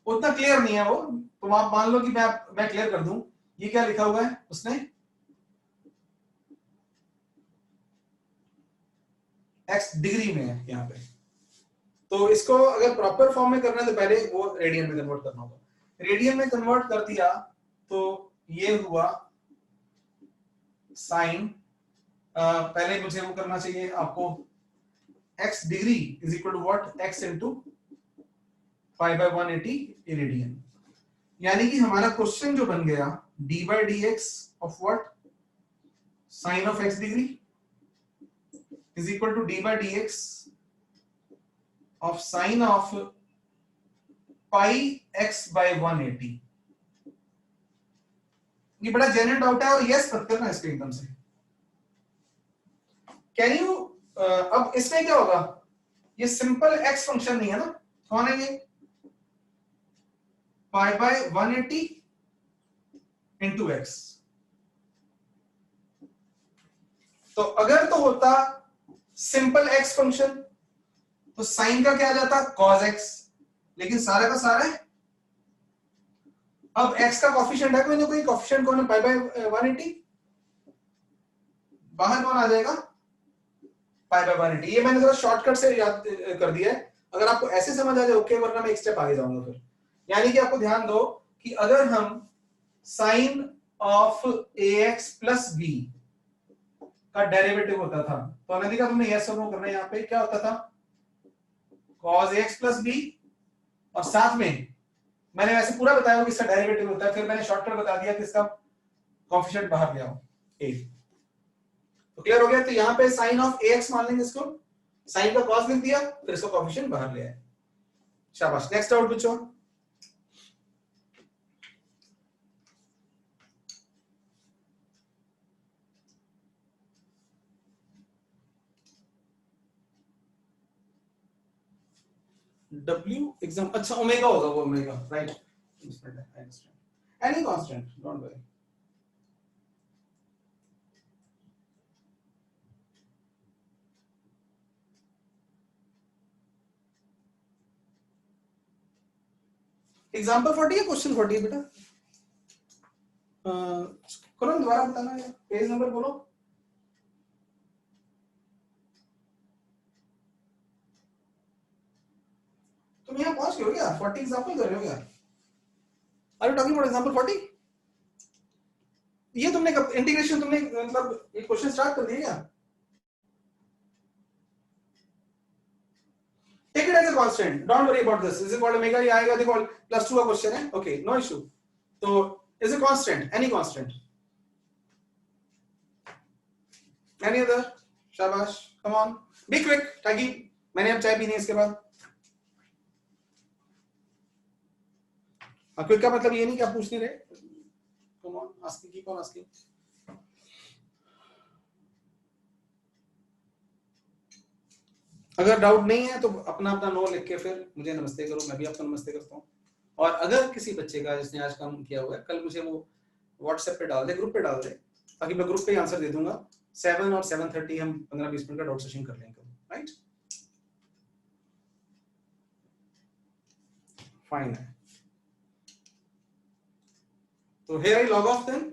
उतना क्लियर नहीं है वो, तो आप मान लो कि मैं क्लियर कर दूं, ये क्या लिखा हुआ है उसने, एक्स डिग्री में है यहाँ पे। तो इसको अगर प्रॉपर फॉर्म में करना है तो पहले वो रेडियन में कन्वर्ट करना होगा। रेडियन में कन्वर्ट कर दिया तो ये हुआ साइन, पहले मुझे वो करना चाहिए आपको, x degree is equal to what, x into pi by 180 radian. यानी कि हमारा क्वेश्चन जो बन गया d by dx of what, sine of x degree is equal to d by dx of sine of pi x by 180। ये बड़ा genuine doubt है और यस मत करना इसके एकदम से। कैन यू अब इसमें क्या होगा, ये सिंपल x फंक्शन नहीं है ना, कौन है ये, पाई बाय 180 इंटू एक्स। तो अगर तो होता सिंपल x फंक्शन तो साइन का क्या आ जाता cos x, लेकिन सारा का सारा है। अब x का कॉफिशिएंट है कोई ना कोई, कॉफिशिएंट कौन है, पाई बाय 180, बाहर कौन आ जाएगा, पाई बाय 180। ये मैंने थोड़ा शॉर्टकट से याद कर दिया है, अगर आपको ऐसे समझ आ जाए ओके, वरना मैं एक स्टेप आगे जाऊंगा फिर। यानी कि आपको ध्यान दो कि अगर हम sine of ax plus b का डेरिवेटिव होता था तो अनदी का तुमने यस और नो करना है, यहाँ पे क्या होता था cos ax प्लस b, और साथ में मैंने वैसे पूरा बताया कि इसका डेरिवेटिव होता है, फिर मैंने शॉर्टकट बता दिया कि इसका कोएफिशिएंट बाहर ले आओ a। तो क्लियर हो गया। तो यहाँ पे साइन ऑफ ax मान लेंगे इसको, साइन का cos लिख दिया, फिर इसका कोएफिशिएंट बाहर ले आए। शाबाश, नेक्स्ट डाउट पूछो। W एग्जाम, अच्छा ओमेगा होगा वो, omega right, any constant don't worry. Example 40 है, क्वेश्चन 40 है बेटा। करो दोबारा बताना यार, पेज नंबर बोलो। तुम यहाँ पहुंच गए हो क्या, 40 एग्जांपल कर रहे हो क्या, are you talking about example 40? ये तुमने कब इंटीग्रेशन, तुमने मतलब ये क्वेश्चन स्टार्ट कर दिया क्या? Take it as a constant, don't worry about this, is equal to omega, ये आएगा देखो +2 का क्वेश्चन है, ओके नो इशू। तो is a constant, any constant, any other, शाबाश, कम ऑन बी क्विक, ताकि मैंने अब चाय पीनी है इसके बाद। क्विक का मतलब ये नहीं कि आप पूछ नहीं रहे, come on asking, keep on asking. अगर डाउट नहीं है तो अपना अपना नो लिख के फिर मुझे नमस्ते करो, मैं भी आपको नमस्ते करता हूँ। और अगर किसी बच्चे का जिसने आज काम किया हुआ है, कल मुझे वो व्हाट्सएप पे डाल दे, ग्रुप पे डाल दे, ताकि मैं ग्रुप पे आंसर दे दूंगा। 7 और 7:30 हम 15-20 मिनट का डाउट सेशन कर लेंगे, राइट? फाइन है। तो here I log off then,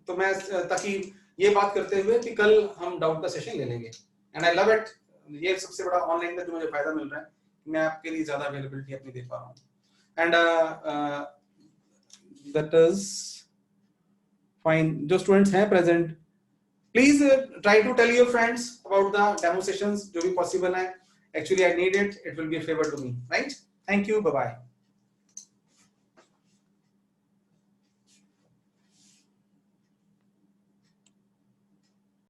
तो मैं ताकि ये बात करते हुए कि कल हम डाउट का सेशन ले लेंगे, एंड आई लव इट। ये सबसे बड़ा ऑनलाइन का जो मुझे फायदा मिल रहा है, मैं आपके लिए ज्यादा अवेलेबिलिटी अपनी दे पा रहा हूँ। And that is fine. जो स्टूडेंट्स हैं present, please try to tell your friends about the demo sessions जो भी पॉसिबल है। Actually I need it, it will be a favour to me, right? Thank you, bye bye.